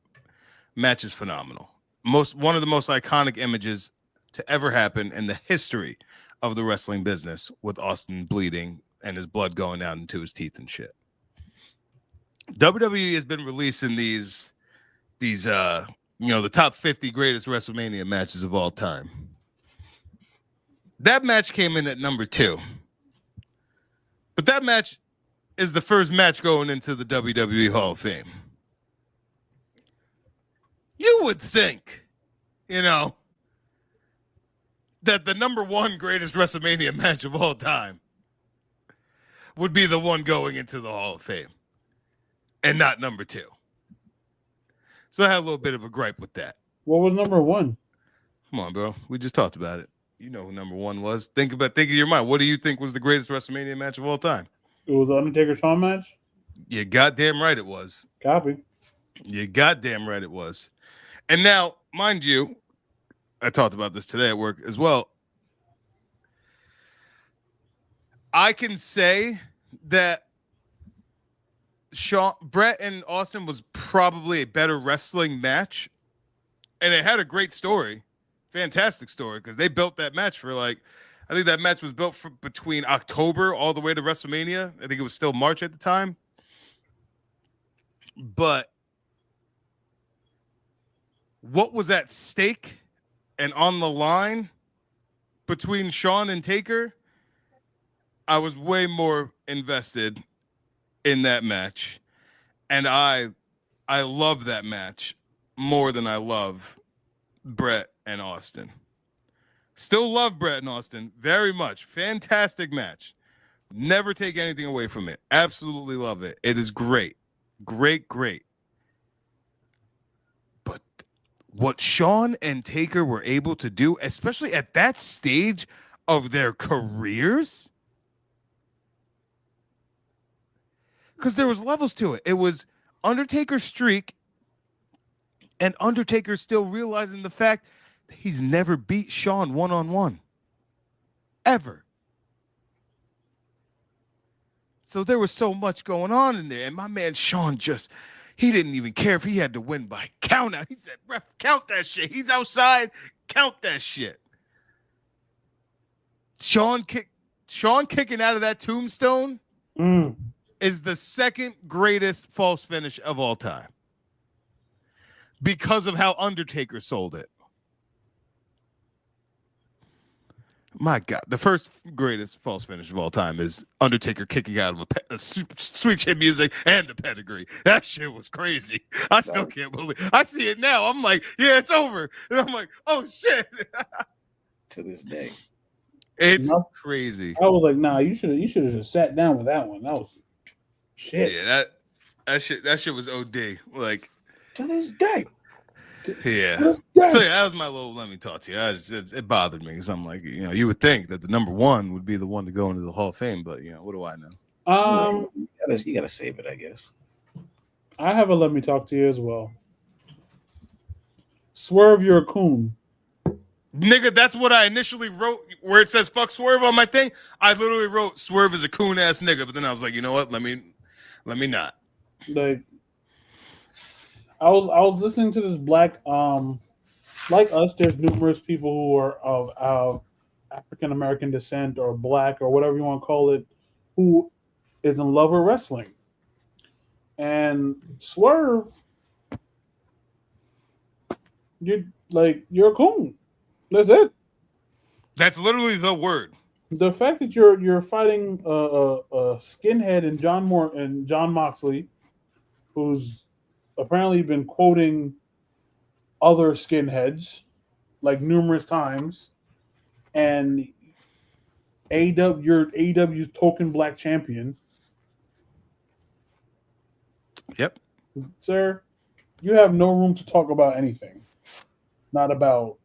Match is phenomenal. One of the most iconic images to ever happen in the history of the wrestling business, with Austin bleeding and his blood going down into his teeth and shit. WWE has been releasing these the top 50 greatest WrestleMania matches of all time. That match came in at number 2. But that match is the first match going into the WWE Hall of Fame. You would think, that the number one greatest WrestleMania match of all time would be the one going into the Hall of Fame and not number two. So I had a little bit of a gripe with that. What was number one? Come on, bro. We just talked about it. You know who number one was. Think in your mind. What do you think was the greatest WrestleMania match of all time? It was the Undertaker Shawn match. You goddamn right it was. Copy. You goddamn right it was. And now, mind you, I talked about this today at work as well. I can say that Brett and Austin was probably a better wrestling match. And it had a great story. Fantastic story. Because they built that match for I think that match was built for between October all the way to WrestleMania. I think it was still March at the time. But what was at stake and on the line between Shawn and Taker, I was way more invested in that match. And I love that match more than I love Brett and Austin. Still love Brett and Austin very much. Fantastic match. Never take anything away from it. Absolutely love it. It is great. Great. But what Shawn and Taker were able to do, especially at that stage of their careers, because there was levels to it. It was Undertaker's streak and Undertaker still realizing the fact that he's never beat Shawn one-on-one. Ever. So there was so much going on in there. And my man Shawn he didn't even care if he had to win by count out. He said, ref, count that shit. He's outside. Count that shit. Shawn kicking out of that tombstone is the second greatest false finish of all time. Because of how Undertaker sold it. My God, the first greatest false finish of all time is Undertaker kicking out of a sweet chin music and a pedigree. That shit was crazy. I still can't believe. I see it now. I'm like, yeah, it's over, and I'm like, oh shit. To this day, it's crazy. I was like, nah, you should have just sat down with that one. That was shit. Yeah, that shit was OD. Like to this day. Yeah. So yeah, that was my little let me talk to you. It bothered me because I'm like, you would think that the number one would be the one to go into the Hall of Fame, but what do I know? You gotta save it, I guess. I have a let me talk to you as well. Swerve, you're a coon. Nigga, that's what I initially wrote where it says fuck Swerve on my thing. I literally wrote Swerve is a coon ass nigga, but then I was like, you know what? Let me not. Like I was listening to this black like us, there's numerous people who are of African American descent or black or whatever you want to call it, who is in love with wrestling. And Swerve, you're a coon. That's it. That's literally the word. The fact that you're fighting a skinhead and John Moxley, who's apparently been quoting other skinheads like numerous times, and you're AEW's token black champion. Yep. Sir, you have no room to talk about anything. Not about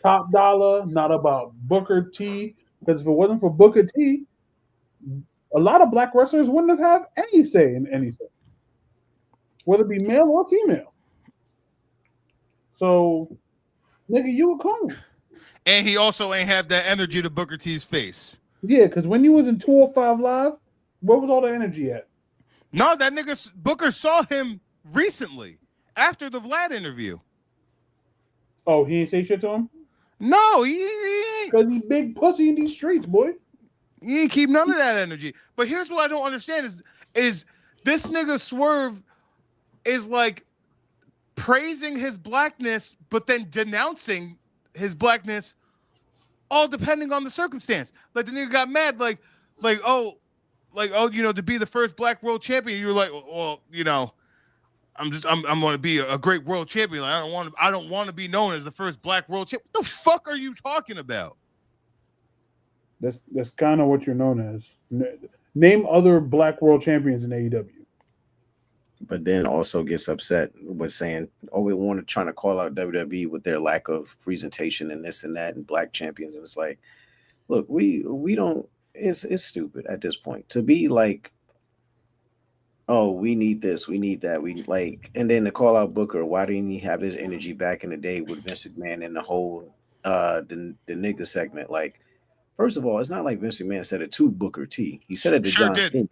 Top Dollar, not about Booker T. Because if it wasn't for Booker T, a lot of black wrestlers wouldn't have any say in anything, whether it be male or female. So, nigga, you a coon. And he also ain't have that energy to Booker T's face. Yeah, because when you was in 205 Live, where was all the energy at? No, that nigga Booker saw him recently after the Vlad interview. Oh, he ain't say shit to him? No, he ain't. Because he big pussy in these streets, boy. He ain't keep none of that energy. But here's what I don't understand is this nigga Swerve is like praising his blackness, but then denouncing his blackness, all depending on the circumstance. Like the nigga got mad, to be the first black world champion. You were like, well, I'm going to be a great world champion. Like, I don't want to be known as the first black world champion. What the fuck are you talking about? That's kind of what you're known as. Name other black world champions in AEW. But then also gets upset with saying, "Oh, we want to trying to call out WWE with their lack of presentation and this and that and black champions." And it's like, look, we don't. It's stupid at this point to be like, oh, we need this, we need that, we like, and then to call out Booker. Why didn't he have his energy back in the day with Vince McMahon and the whole the nigga segment? Like, first of all, it's not like Vince McMahon said it to Booker T. He said it to Sure John did. Cena.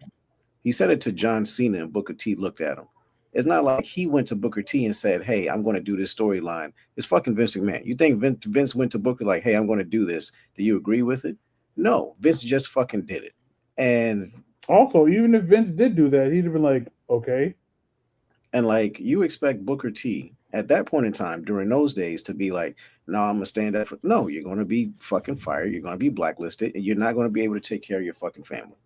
He said it to John Cena, and Booker T looked at him. It's not like he went to Booker T and said, "Hey, I'm going to do this storyline." It's fucking Vince McMahon. You think Vince went to Booker like, "Hey, I'm going to do this. Do you agree with it?" No, Vince just fucking did it. And Also, even if Vince did do that, he'd have been like, okay. like you expect Booker T at that point in time during those days to be like, "No, I'm gonna stand up for." No, you're going to be fucking fired. You're going to be blacklisted, and you're not going to be able to take care of your fucking family.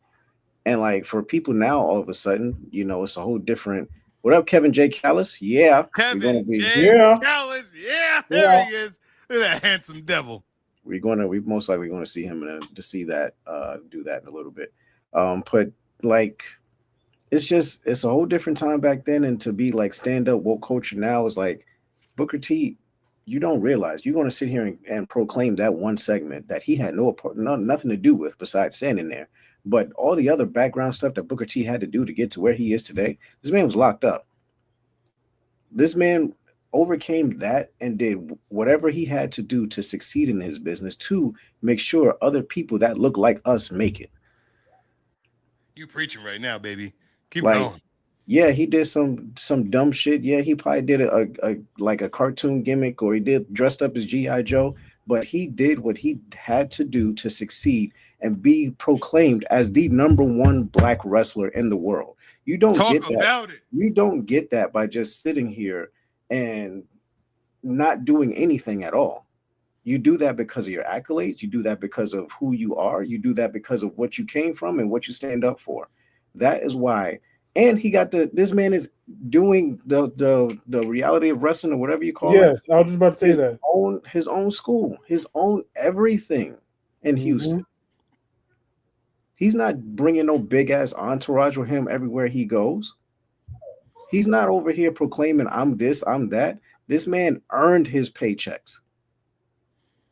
And like for people now, all of a sudden, it's a whole different. What up, Kevin J. Callis? Yeah, you're gonna Kevin be. J. Yeah. Callis. Yeah, Yeah. there he is. Look at that handsome devil. We most likely going to see him to see that do that in a little bit. But like, it's a whole different time back then, and to be like stand up woke culture now is like Booker T. You don't realize you're going to sit here and proclaim that one segment that he had nothing to do with besides standing there. But all the other background stuff that Booker T had to do to get to where he is today, this man was locked up. This man overcame that and did whatever he had to do to succeed in his business to make sure other people that look like us make it. You preaching right now, baby. Keep Like, going. yeah, he did some dumb shit. Yeah, he probably did a like a cartoon gimmick, or he did dressed up as G.I. Joe, but he did what he had to do to succeed and be proclaimed as the number one black wrestler in the world. You don't Talk get that. about it. You don't get that by just sitting here and not doing anything at all. You do that because of your accolades. You do that because of who you are. You do that because of what you came from and what you stand up for. That is why. And he got this man is doing the reality of wrestling or whatever you call it. Yes, I was just about to say His that. his own school, his own everything in Houston. He's not bringing no big ass entourage with him everywhere he goes. He's not over here proclaiming I'm this, I'm that. This man earned his paychecks.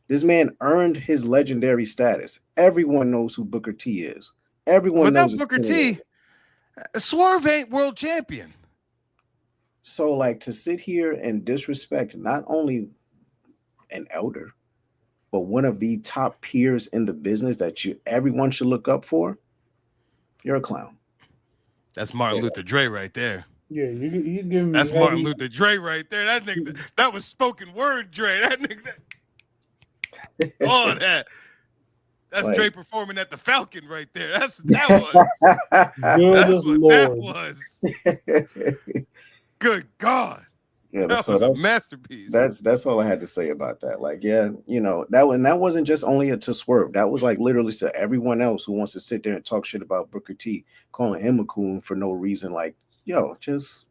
This man earned his legendary status. Everyone knows who Booker T is. Everyone Without knows his Booker skin. T, Swerve ain't world champion. So, like, to sit here and disrespect not only an elder, but one of the top peers in the business that everyone should look up for, you're a clown. That's Martin Luther Dre right there. Yeah, he's giving me. That's heavy- Martin Luther Dre right there. That nigga, that was spoken word Dre. That nigga, all of that. That's Like- Dre performing at the Falcon right there. That was. Good That's what that Lord. was. Good God. Yeah, That so was a that's masterpiece. that's all I had to say about that. Like, yeah, that wasn't just only to Swerve. That was like literally to everyone else who wants to sit there and talk shit about Booker T, calling him a coon for no reason. Like, yo, just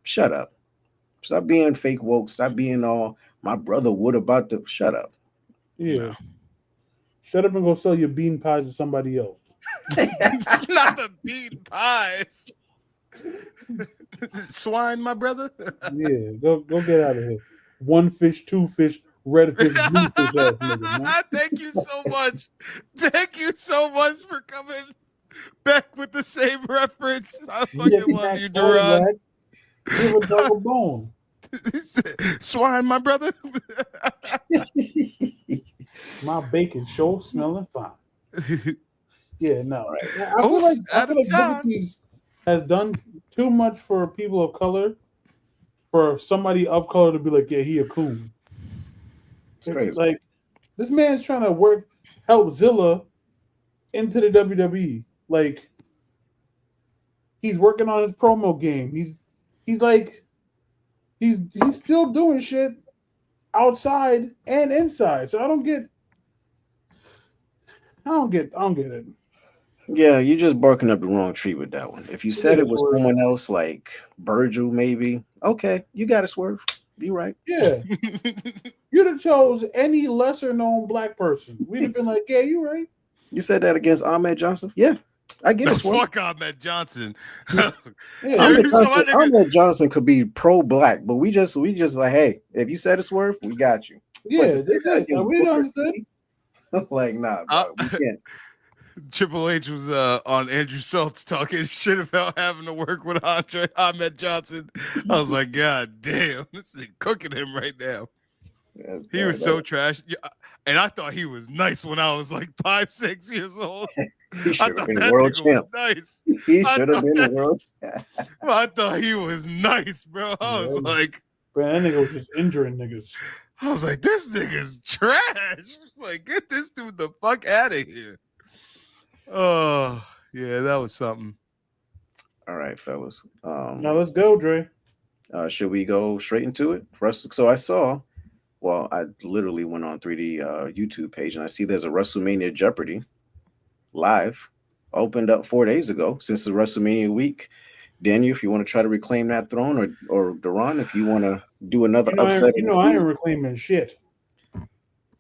shut up. Stop being fake woke. Stop being all my brother would about the shut up. Yeah. No. Shut up and go sell your bean pies to somebody else. It's not the bean pies. Swine, my brother. Yeah, go get out of here. One fish, two fish, red fish, blue fish ass nigga, man. Thank you so much. Thank you so much for coming back with the same reference. I fucking love you, Durant. Give a dog a bone. Swine, my brother. My bacon sure smelling fine. Yeah, no. Right. I feel Oops, like out of Booker time. T has done too much for people of color for somebody of color to be like, yeah, he a coon. It's crazy. Like, this man's trying to help Zilla into the WWE. Like, he's working on his promo game. He's still doing shit outside and inside. So I don't get it. Yeah, you're just barking up the wrong tree with that one. If you said Yeah, it was Swerve. someone else like Virgil, maybe, okay, you got to Swerve. You right. Yeah. You'd have chose any lesser known black person. We'd have been like, yeah, you right. You said that against Ahmed Johnson? Yeah, I get The it. Swerve. fuck Ahmed Johnson. Yeah. Ahmed So Johnson, my nigga- Ahmed Johnson could be pro-black, but we just like, hey, if you said a Swerve, we got you. Yeah, But to say that's that it. against We Booker understand. T, like, nah, bro, we can't. Triple H was on Andrew Schultz talking shit about having to work with Ahmed Johnson. I was like, God damn, this is cooking him right now. Yes, He was so trash. Yeah, and I thought he was nice when I was like 5, 6 years old. He I should have thought been that world nigga champ. was nice. He I should have thought been a that- world. I thought he was nice, bro. I was Yeah. like, Man, that nigga was just injuring niggas. this nigga's trash. It's like, get this dude the fuck out of here. Oh, yeah, that was something. All right, fellas. Now let's go, Dre. Should we go straight into it? So I saw. Well, I literally went on 3D YouTube page and I see there's a WrestleMania Jeopardy live opened up 4 days ago since the WrestleMania week. Daniel, if you want to try to reclaim that throne, or Duran, if you want to do another upset, I ain't reclaiming shit.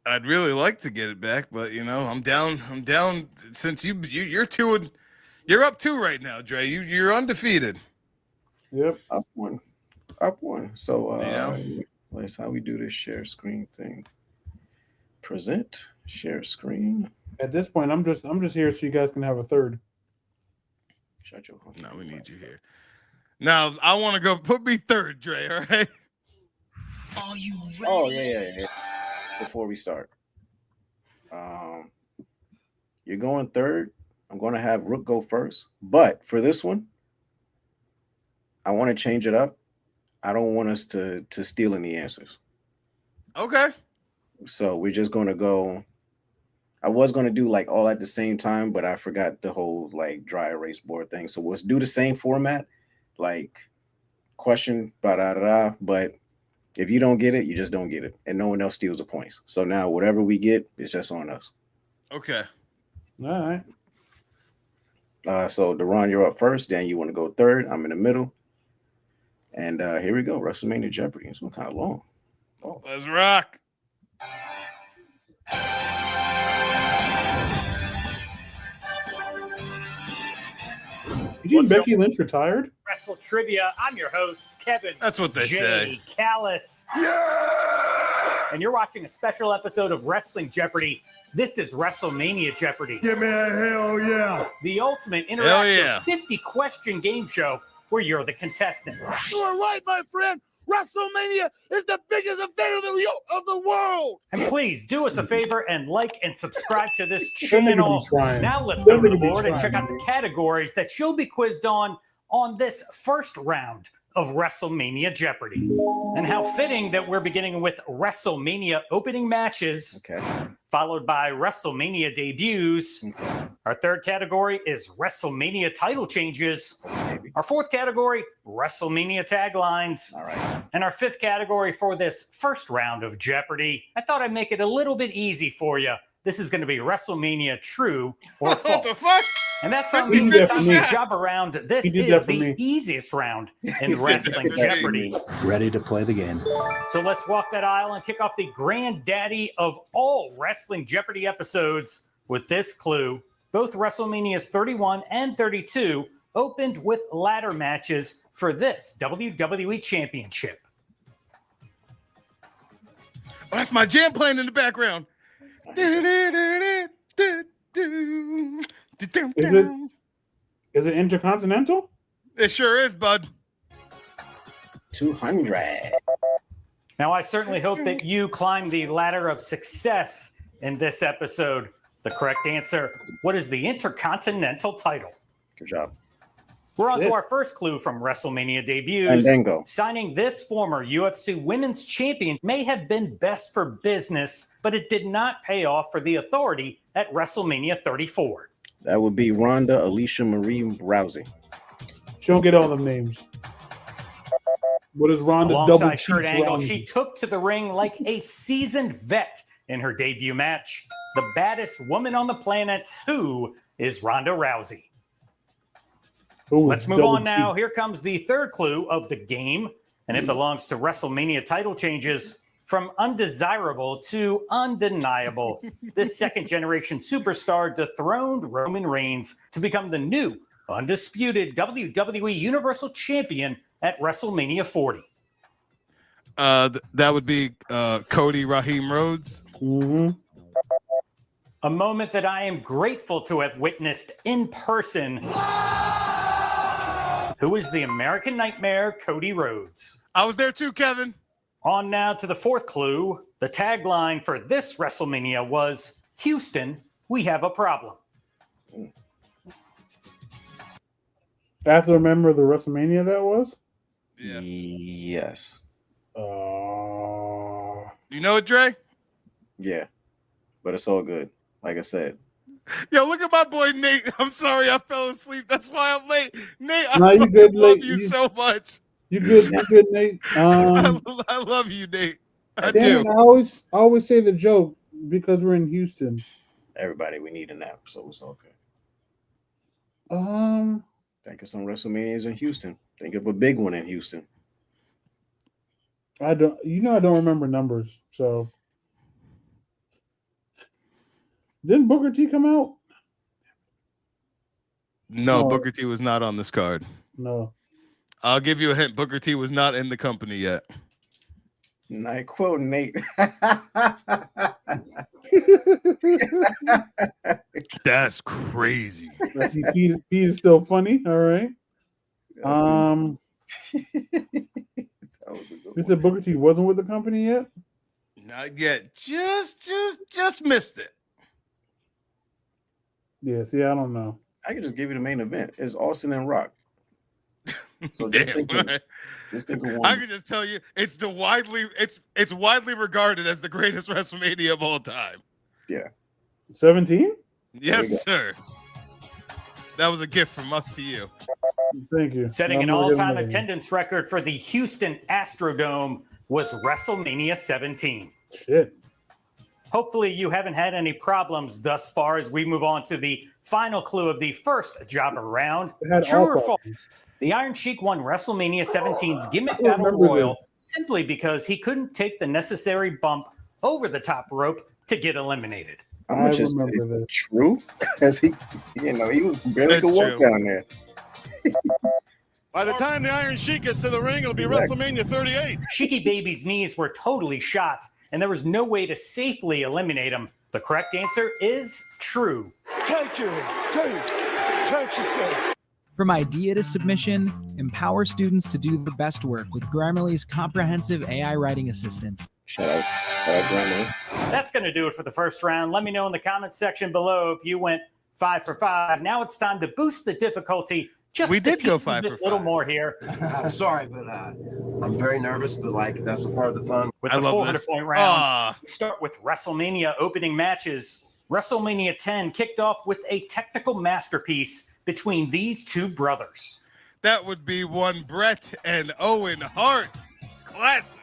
I'd really like to get it back, but I'm down. I'm down since you're up 2 right now, Dre. You're undefeated. Yep. up one. So that's how we do this share screen thing. Present, share screen. At this point, I'm just here so you guys can have a third. Shut your hole. No, we need you here. Now I want to go. Put me third, Dre. All right. Are you ready? Oh yeah. Before we start, you're going third. I'm going to have Rook go first, but for this one, I want to change it up. I don't want us to steal any answers. Okay. So we're just going to go. I was going to do like all at the same time, but I forgot the whole like dry erase board thing. So let's do the same format, like question, ba-da-da-da, but if you don't get it, you just don't get it, and no one else steals the points. So now whatever we get is just on us. Okay. All right. So Duran, you're up first. Dan, you want to go third? I'm in the middle. And here we go. WrestleMania Jeopardy. It's kind of long. Oh. Let's rock. You think Becky Lynch retired? Wrestle Trivia. I'm your host, Kevin. That's what they J. say. Callis. And you're watching a special episode of Wrestling Jeopardy. This is WrestleMania Jeopardy. Give me a hell yeah. The ultimate Hell interactive yeah. 50-question game show where you're the contestants. You are right, my friend. WrestleMania is the biggest event of the world. And please do us a favor and like and subscribe to this That nigga channel. be trying. Now let's That go to the nigga be board and check trying, out the dude. categories that you'll be quizzed on this first round of WrestleMania Jeopardy. And how fitting that we're beginning with WrestleMania opening matches, Okay. followed by WrestleMania debuts. Okay. Our third category is WrestleMania title changes. Maybe. Our fourth category, WrestleMania taglines. All right. And our fifth category for this first round of Jeopardy, I thought I'd make it a little bit easy for you. This is going to be WrestleMania true or What false. the fuck? And that's how He we did that decide for me. the job around. This He did is that for the me. easiest round He in did Wrestling that for me. Jeopardy. Ready to play the game. So let's walk that aisle and kick off the granddaddy of all Wrestling Jeopardy episodes with this clue. Both WrestleManias 31 and 32 opened with ladder matches for this WWE Championship. Oh, that's my jam playing in the background. Is it Intercontinental? It sure is, bud. 200. Now, I certainly hope that you climb the ladder of success in this episode. The correct answer, what is the Intercontinental title? Good job. We're on to Shit. our first clue from WrestleMania debuts. Fandango. Signing this former UFC Women's Champion may have been best for business, but it did not pay off for the Authority at WrestleMania 34. That would be Ronda Alicia Marie Rousey. She don't get all them names. What is Ronda double Alongside Kurt cheeks Angle, Rousey? she took to the ring like a seasoned vet in her debut match. The baddest woman on the planet, who is Ronda Rousey. Who is Let's move double on now. cheeks? Here comes the third clue of the game, and it belongs to WrestleMania title changes. From undesirable to undeniable, this second-generation superstar dethroned Roman Reigns to become the new, undisputed WWE Universal Champion at WrestleMania 40. That would be Cody Raheem Rhodes. Mm-hmm. A moment that I am grateful to have witnessed in person. Who is the American Nightmare, Cody Rhodes? I was there too, Kevin. On now to the fourth clue. The tagline for this WrestleMania was, Houston, we have a problem. I have to remember the WrestleMania that was. Yeah. Yes. You know it, Dre? Yeah. But it's all good. Like I said. Yo, look at my boy Nate. I'm sorry I fell asleep. That's why I'm late. Nate, I No, you fucking good, love Nate. you so much. You good? You good, Nate? I love you, Nate. I do. Damn it, I always say the joke because we're in Houston. Everybody, we need a nap, so it's okay. Think of some WrestleManias in Houston. Think of a big one in Houston. I don't remember numbers. So didn't Booker T come out? No, No. Booker T was not on this card. No. I'll give you a hint. Booker T was not in the company yet. Night quote, Nate. That's crazy. I see Pete is still funny. All right. That was a good You one. said Booker T wasn't with the company yet? Not yet. Just missed it. Yeah, see, I don't know. I could just give you the main event. It's Austin and Rock. So just Damn. think of I one. can just tell you, it's widely regarded as the greatest WrestleMania of all time. 17? Yes, sir. That was a gift from us to you. Thank you. Setting an I'm gonna give all-time him a- attendance record for the Houston Astrodome was WrestleMania 17. Shit. Hopefully you haven't had any problems thus far as we move on to the final clue of the first jobber round. It had True all or false? problems. The Iron Sheik won WrestleMania 17's Gimmick I Battle remember Royal this. simply because he couldn't take the necessary bump over the top rope to get eliminated. I'm I gonna just say remember this. true because he was barely That's could walk true. down there. By the time the Iron Sheik gets to the ring, it'll be Exactly. WrestleMania 38. Sheiky Baby's knees were totally shot, and there was no way to safely eliminate him. The correct answer is true. Take yourself. From idea to submission, empower students to do the best work with Grammarly's comprehensive AI writing assistance. Shout out Grammarly. That's going to do it for the first round. Let me know in the comments section below if you went 5 for 5. Now it's time to boost the difficulty. Just We a did go teensy 5 bit for little 5. more here I'm sorry, but I'm very nervous, but like that's a part of the fun. with I the love 400 this. point round. Ah, We start with WrestleMania opening matches. WrestleMania 10 kicked off with a technical masterpiece between these two brothers. that would be one Bret and Owen Hart. Classic.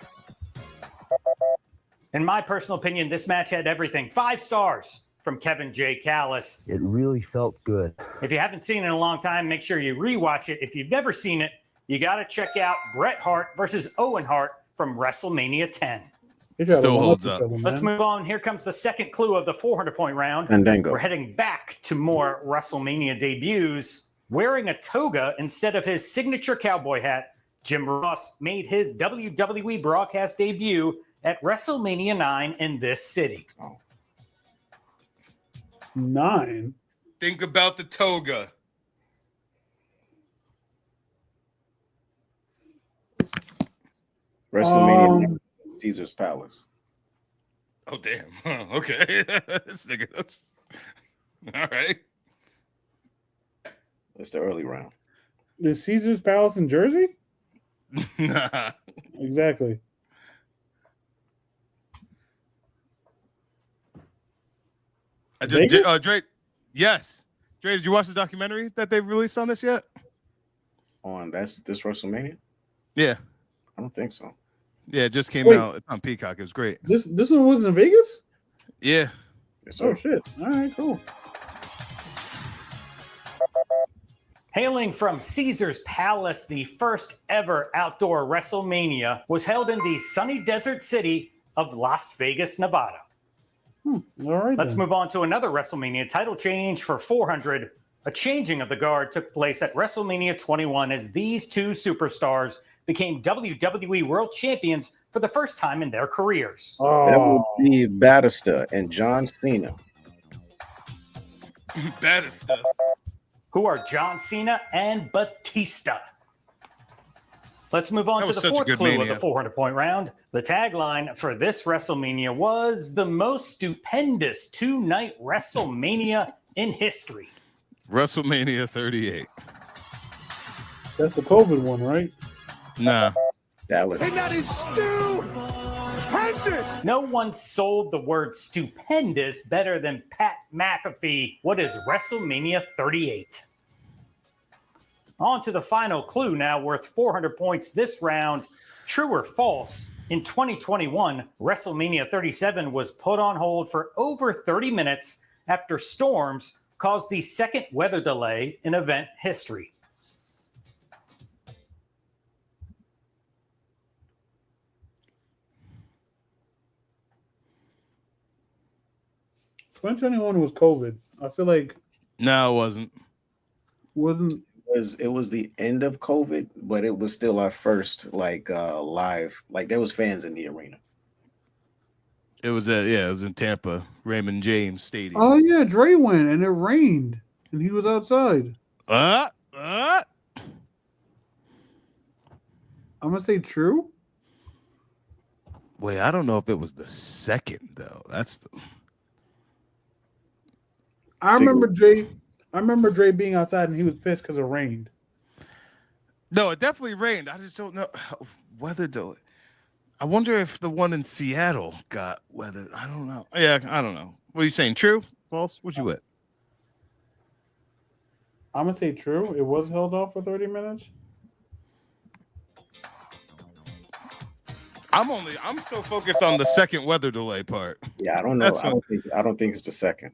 In my personal opinion, this match had everything. 5 stars from Kevin J. Callis. It really felt good. If you haven't seen it in a long time, make sure you rewatch it. If you've never seen it, you got to check out Bret Hart versus Owen Hart from WrestleMania 10. They tried to Still one-up holds each up. other, Let's man. move on. Here comes the second clue of the 400 point round. Fandango. We're heading back to more WrestleMania debuts. Wearing a toga instead of his signature cowboy hat, Jim Ross made his WWE broadcast debut at WrestleMania 9 in this city. 9. Think about the toga. WrestleMania Um, Caesar's Palace. Oh, damn. Okay. This nigga, that's... All right. It's the early round. Is Caesar's Palace in Jersey? Nah. Exactly. I just Vegas? Dre. Yes, Dre. Did you watch the documentary that they've released on this yet? On this WrestleMania? Yeah, I don't think so. yeah. It just came Wait. out. It's on Peacock. It was great. This one was in Vegas? Yeah. Yes, Oh sir. shit. All right, cool. Hailing from Caesar's Palace, the first ever outdoor WrestleMania was held in the sunny desert city of Las Vegas, Nevada. All right. Let's then. move on to another WrestleMania title change for 400. A changing of the guard took place at WrestleMania 21 as these two superstars became WWE World Champions for the first time in their careers. That would Oh, be Batista and John Cena. Batista. Who are John Cena and Batista. Let's move on That to was the such a fourth good clue of Mania. the 400-point round. The tagline for this WrestleMania was the most stupendous two-night WrestleMania in history. WrestleMania 38. that's the COVID one, right? Nah. That was And that is stupendous. No one sold the word stupendous better than Pat McAfee. What is WrestleMania 38? On to the final clue now, worth 400 points this round. True or false? In 2021, WrestleMania 37 was put on hold for over 30 minutes after storms caused the second weather delay in event history. $2021 was COVID. I feel like No, it wasn't. wasn't it was the end of COVID, but it was still our first live. Like there was fans in the arena. It was it was in Tampa, Raymond James Stadium. Oh yeah, Dre went and it rained and he was outside. Uh, I'm gonna say true. wait, I don't know if it was the second though. That's the I remember Dre being outside and he was pissed because it rained. No, it definitely rained. I just don't know weather delay. I wonder if the one in Seattle got weather. I don't know. Yeah, I don't know. What are you saying? True? False? What you with? I'm gonna say true. It was held off for 30 minutes. I'm so focused on the second weather delay part. Yeah, I don't know. That's I don't think it's the second.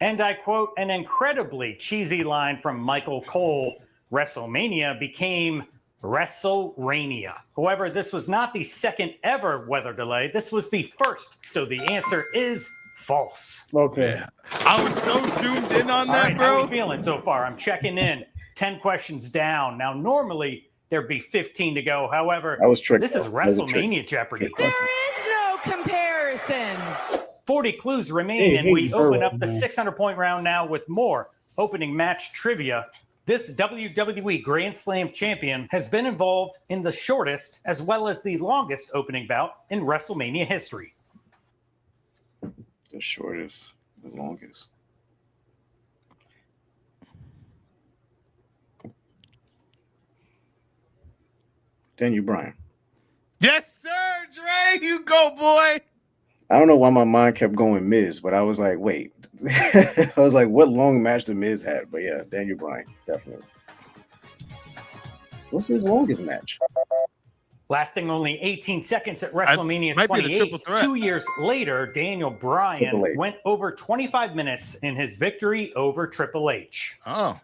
And I quote an incredibly cheesy line from Michael Cole: WrestleMania became WrestleRania. However, this was not the second ever weather delay. This was the first. So the answer is false. Okay. Yeah. I was so zoomed in on All that, right, how are bro. we feeling so far? I'm checking in. 10 questions down. Now, normally there'd be 15 to go. However, I was tricked. this is though. That was a trick. WrestleMania Jeopardy. Trick question. is no comparison. 40 clues remain, Hey, and we hey, open bro, up the man. 600-point round now with more opening match trivia. This WWE Grand Slam champion has been involved in the shortest as well as the longest opening bout in WrestleMania history. The shortest, the longest. Daniel Bryan. Yes, sir, Dre. You go, boy. I don't know why my mind kept going Miz, but I was like, wait. I was like, what long match did Miz have? But yeah, Daniel Bryan, definitely. What's his longest match? Lasting only 18 seconds at WrestleMania might be the 28, triple threat. 2 years later, Daniel Bryan Triple H. went over 25 minutes in his victory over Triple H. Oh.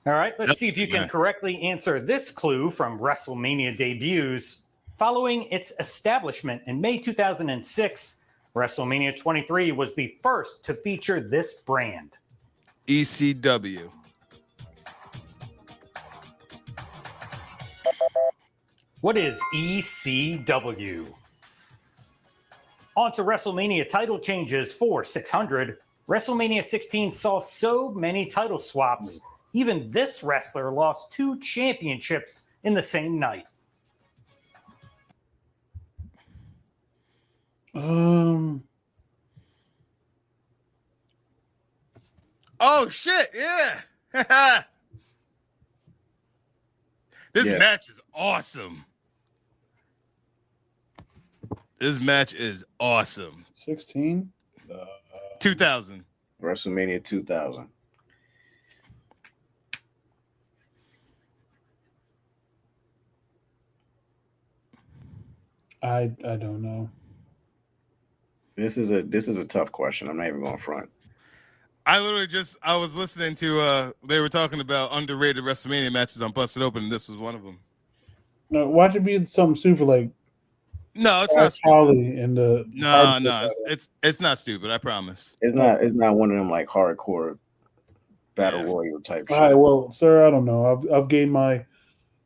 All right, let's Yep. see if you can Right. correctly answer this clue from WrestleMania debuts. Following its establishment in May 2006, WrestleMania 23 was the first to feature this brand. ECW. What is ECW? On to WrestleMania title changes for 600. WrestleMania 16 saw so many title swaps, even this wrestler lost 2 championships in the same night. Oh shit! Yeah. This Yeah. match is awesome. This match is awesome. 16. 2000. WrestleMania 2000. I don't know. This is a tough question. I'm not even going front. I was listening to they were talking about underrated WrestleMania matches on Busted Open, and this was one of them. Watch it be something super like No, it's not That's stupid. Holly in the No, hardcore no, battle. it's not stupid. I promise. It's not one of them like hardcore battle royal type All shit. right, well, sir, I don't know. I've gained my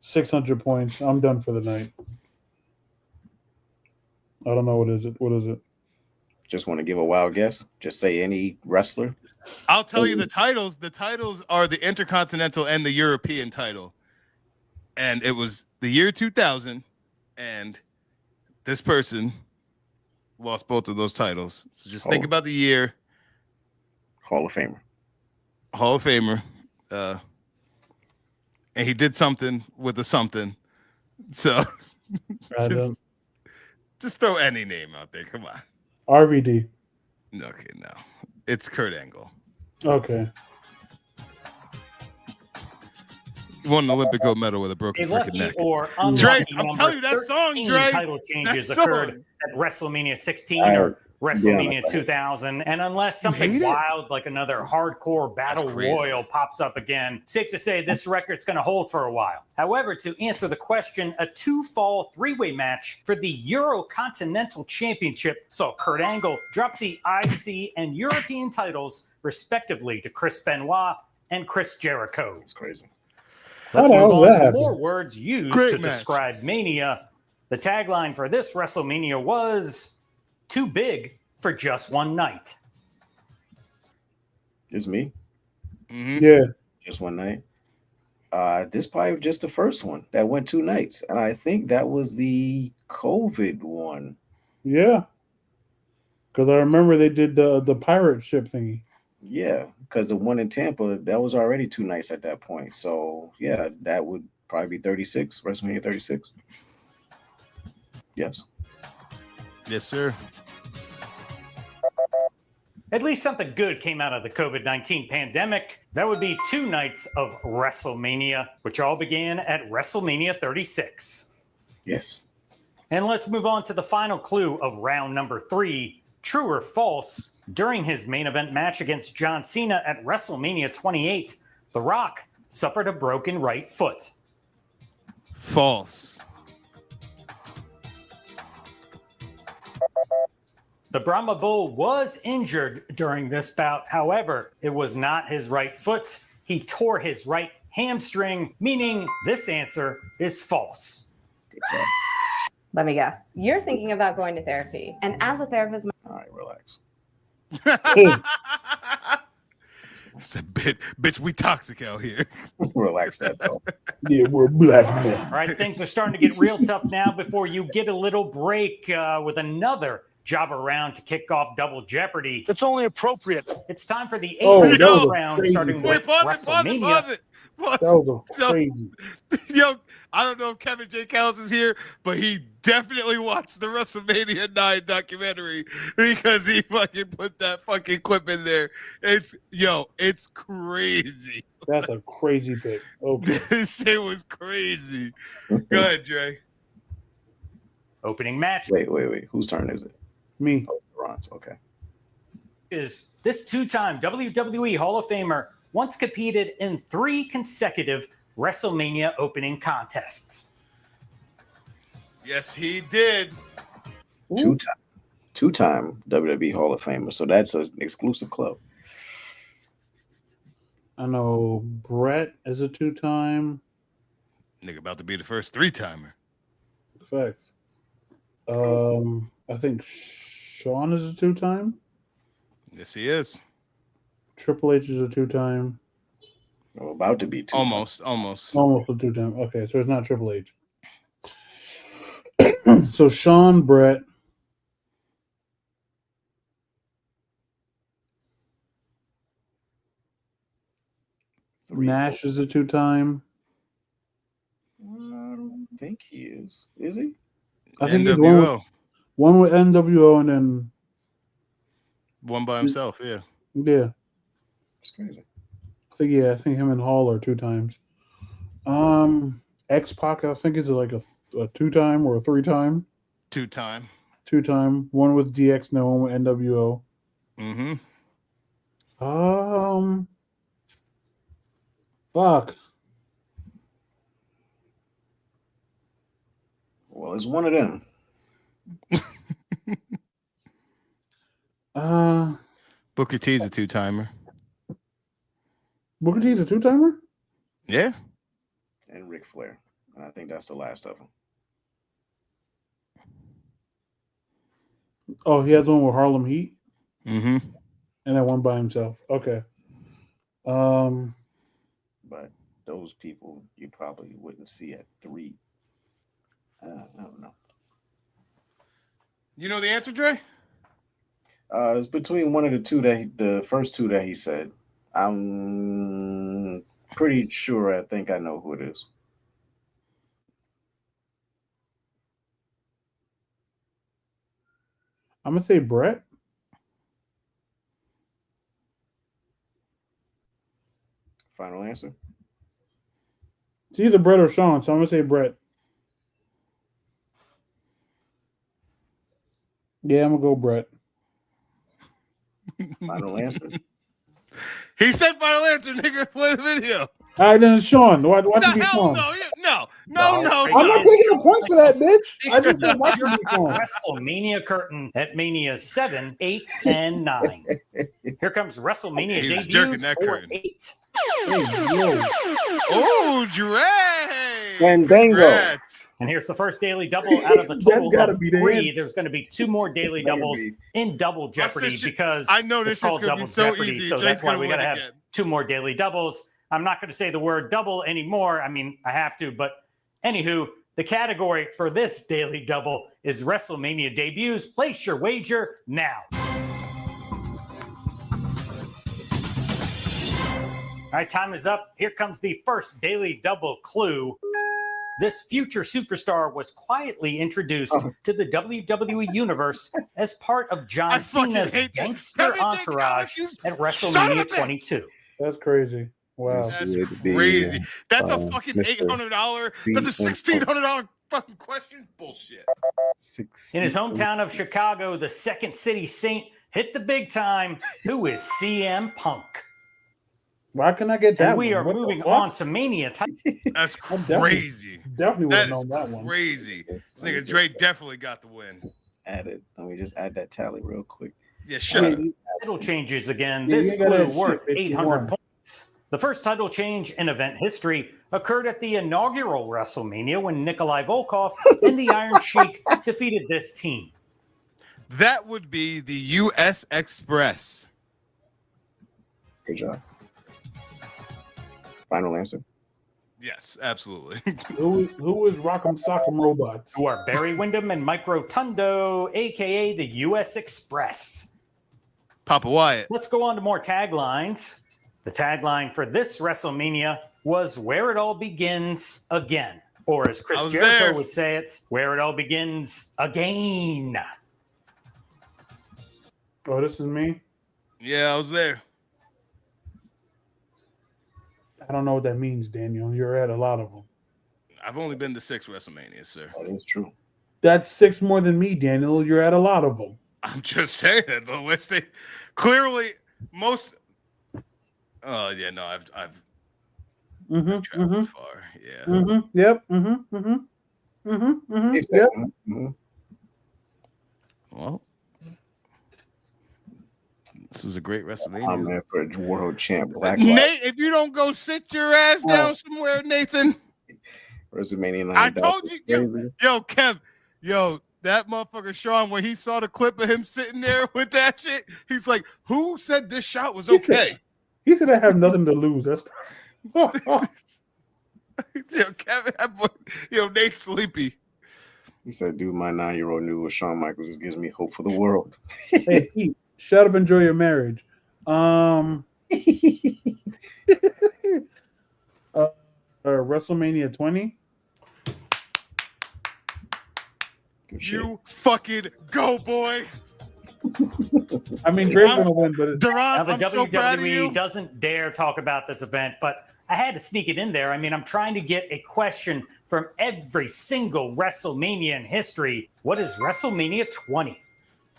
600 points. I'm done for the night. I don't know what is it. What is it? Just want to give a wild guess. Just say any wrestler. I'll tell you the titles. The titles are the Intercontinental and the European title. And it was the year 2000, and this person lost both of those titles. So just think about the year. Hall of Famer. Hall of Famer. And he did something with a something. So just throw any name out there. Come on. RVD. Okay, no. It's Kurt Angle. Okay. He won an Olympic gold medal with a broken A freaking lucky neck. or Dre, unlucky I'm number telling you, that song, 13 Dre. title changes that song. occurred at WrestleMania 16 or WrestleMania 2000. And unless something wild like another hardcore battle royal pops up again, safe to say this record's going to hold for a while. However, to answer the question, a two-fall three-way match for the Eurocontinental Championship saw Kurt Angle drop the IC and European titles respectively to Chris Benoit and Chris Jericho. It's crazy. Let's How the move hell on that to happen? more words used Great to match. describe Mania. The tagline for this WrestleMania was too big for just one night. It's me. Yeah. Just one night. This probably was just the first one that went 2 nights, and I think that was the COVID one. Yeah. Because I remember they did the pirate ship thingy. Yeah, because the one in Tampa that was already 2 nights at that point. So yeah, that would probably be 36, WrestleMania 36. Yes. Yes, sir. At least something good came out of the COVID-19 pandemic. That would be 2 nights of WrestleMania, which all began at WrestleMania 36. Yes. And let's move on to the final clue of round number 3. True or false? During his main event match against John Cena at WrestleMania 28, The Rock suffered a broken right foot. False. The Brahma Bull was injured during this bout. However, it was not his right foot. He tore his right hamstring, meaning this answer is false. Let me guess. You're thinking about going to therapy. And as a therapist, All right, relax. Said, bitch, we toxic out here. Relax that though. Yeah, we're black men. All right, things are starting to get real tough now before you get a little break with another jobber round to kick off Double Jeopardy. That's only appropriate. It's time for the Oh, that 8th was round, crazy. starting Wait, with pause WrestleMania. it. Pause That was So- crazy. Yo, I don't know if Kevin J. Callis is here, but he definitely watched the WrestleMania 9 documentary because he fucking put that fucking clip in there. It's crazy. That's a crazy pick. Okay. This shit was crazy. Go ahead, Dre. Opening match Wait. Whose turn is it? Me. Oh, Ron's. Okay. is this two-time WWE Hall of Famer once competed in 3 consecutive WrestleMania opening contests. Yes, he did. Two-time WWE Hall of Famer. So that's an exclusive club. I know Brett is a 2-time. Nigga about to be the first 3-timer. Facts. I think Sean is a 2-time. Yes, he is. Triple H is a 2-time. Oh, about to be 2 Almost. Almost a 2-time. Okay, so it's not Triple H. So Sean, Brett. Nash is a 2-time. I don't think he is. Is he? I think he's NWO. one with NWO and then One by himself, yeah. yeah. It's crazy. I think him and Hall are 2 times. X-Pac, I think is like a 2-time or a 3-time. 2-time. 2-time. One with DX, no one with NWO. Mm-hmm. Fuck. Well, it's one of them. Booker T's a 2-timer. Booker T's a 2-timer? Yeah. And Ric Flair. And I think that's the last of them. Oh, he has one with Harlem Heat? Mm-hmm. And then one by himself. Okay. But those people you probably wouldn't see at 3. I don't know. You know the answer, Dre? It's between one of the first two that he said. I'm pretty sure. I think I know who it is. I'm gonna say Brett. Final answer. It's either Brett or Sean, so I'm gonna say Brett. Yeah, I'm gonna go Brett. Final answer. He said final answer, nigga. Play the video. All right, then it's Sean. Why No, you be hell Sean? no. I'm not taking the points for that, bitch. I just said why you be Sean. WrestleMania curtain at Mania 7, 8, and 9. Here comes WrestleMania He was jerking debuts that for curtain. 8. Hey, yo. Oh, Dre. Fandango. Congrats. And here's the first daily double out of the That's total gotta of be the 3. answer. There's going to be 2 more daily Better doubles be. in Double Jeopardy this shit- because I know this it's called shit's gonna be Double so Jeopardy. easy. So Dre's that's why gonna we got to win have again. 2 more daily doubles. I'm not going to say the word double anymore. I mean, I have to, but anywho, the category for this daily double is WrestleMania debuts. Place your wager now. All right, time is up. Here comes the first daily double clue. This future superstar was quietly introduced to the WWE Universe as part of I John fucking Cena's hate that. gangster Kevin entourage J. at Son of a WrestleMania bitch. 22. That's crazy. Wow. Yes. That's Would be, crazy. That's a fucking Mr. $800. That's a $1,600 fucking question. Bullshit. In his hometown of Chicago, the Second City Saint hit the big time. Who is CM Punk? Why can I get that And we one? are What the moving fuck? on to Mania. That's I'm definitely- crazy. Definitely would That have is known that one. crazy. Yes, This nigga Dre definitely got the win. Added. Let me just add that tally real quick. Yeah, shut up. Title changes again. Yeah, This you gotta clue add worth shit, 800 51. points. The first title change in event history occurred at the inaugural WrestleMania when Nikolai Volkov and the Iron Sheik defeated this team. That would be the U.S. Express. Good job. Final answer. Yes, absolutely. Who is Rock'em Sock'em Robots? Who are Barry Windham and Mike Rotundo, aka the U.S. Express. Papa Wyatt. Let's go on to more taglines. The tagline for this WrestleMania was "Where it all begins again," or as Chris I was Jericho there. would say it, "Where it all begins again." Oh, this is me. Yeah, I was there. I don't know what that means, Daniel. You're at a lot of them. I've only been to 6 WrestleManias, sir. That is true. That's 6 more than me, Daniel. You're at a lot of them. I'm just saying the list. They clearly most. Oh yeah, no, I've traveled far. Yeah. Yep. Yep. Mhm. Well, this was a great I'm WrestleMania. there for a world champ. Black Nate, if you don't go sit your ass down somewhere, Nathan. WrestleMania 9. I told you, yo, Kev, that motherfucker Sean, when he saw the clip of him sitting there with that shit, he's like, "Who said this shot was okay?" He said I have nothing to lose. That's Yo, Kevin, that boy, Nate's sleepy. He said, "Dude, my 9-year-old knew what Shawn Michaels just gives me hope for the world." hey, Pete, shut up, enjoy your marriage. WrestleMania 20. You fucking go, boy. I mean, Dre's gonna win, but Duran, Now, the I'm so proud of WWE you. doesn't dare talk about this event, but I had to sneak it in there. I mean, I'm trying to get a question from every single WrestleMania in history. What is WrestleMania 20?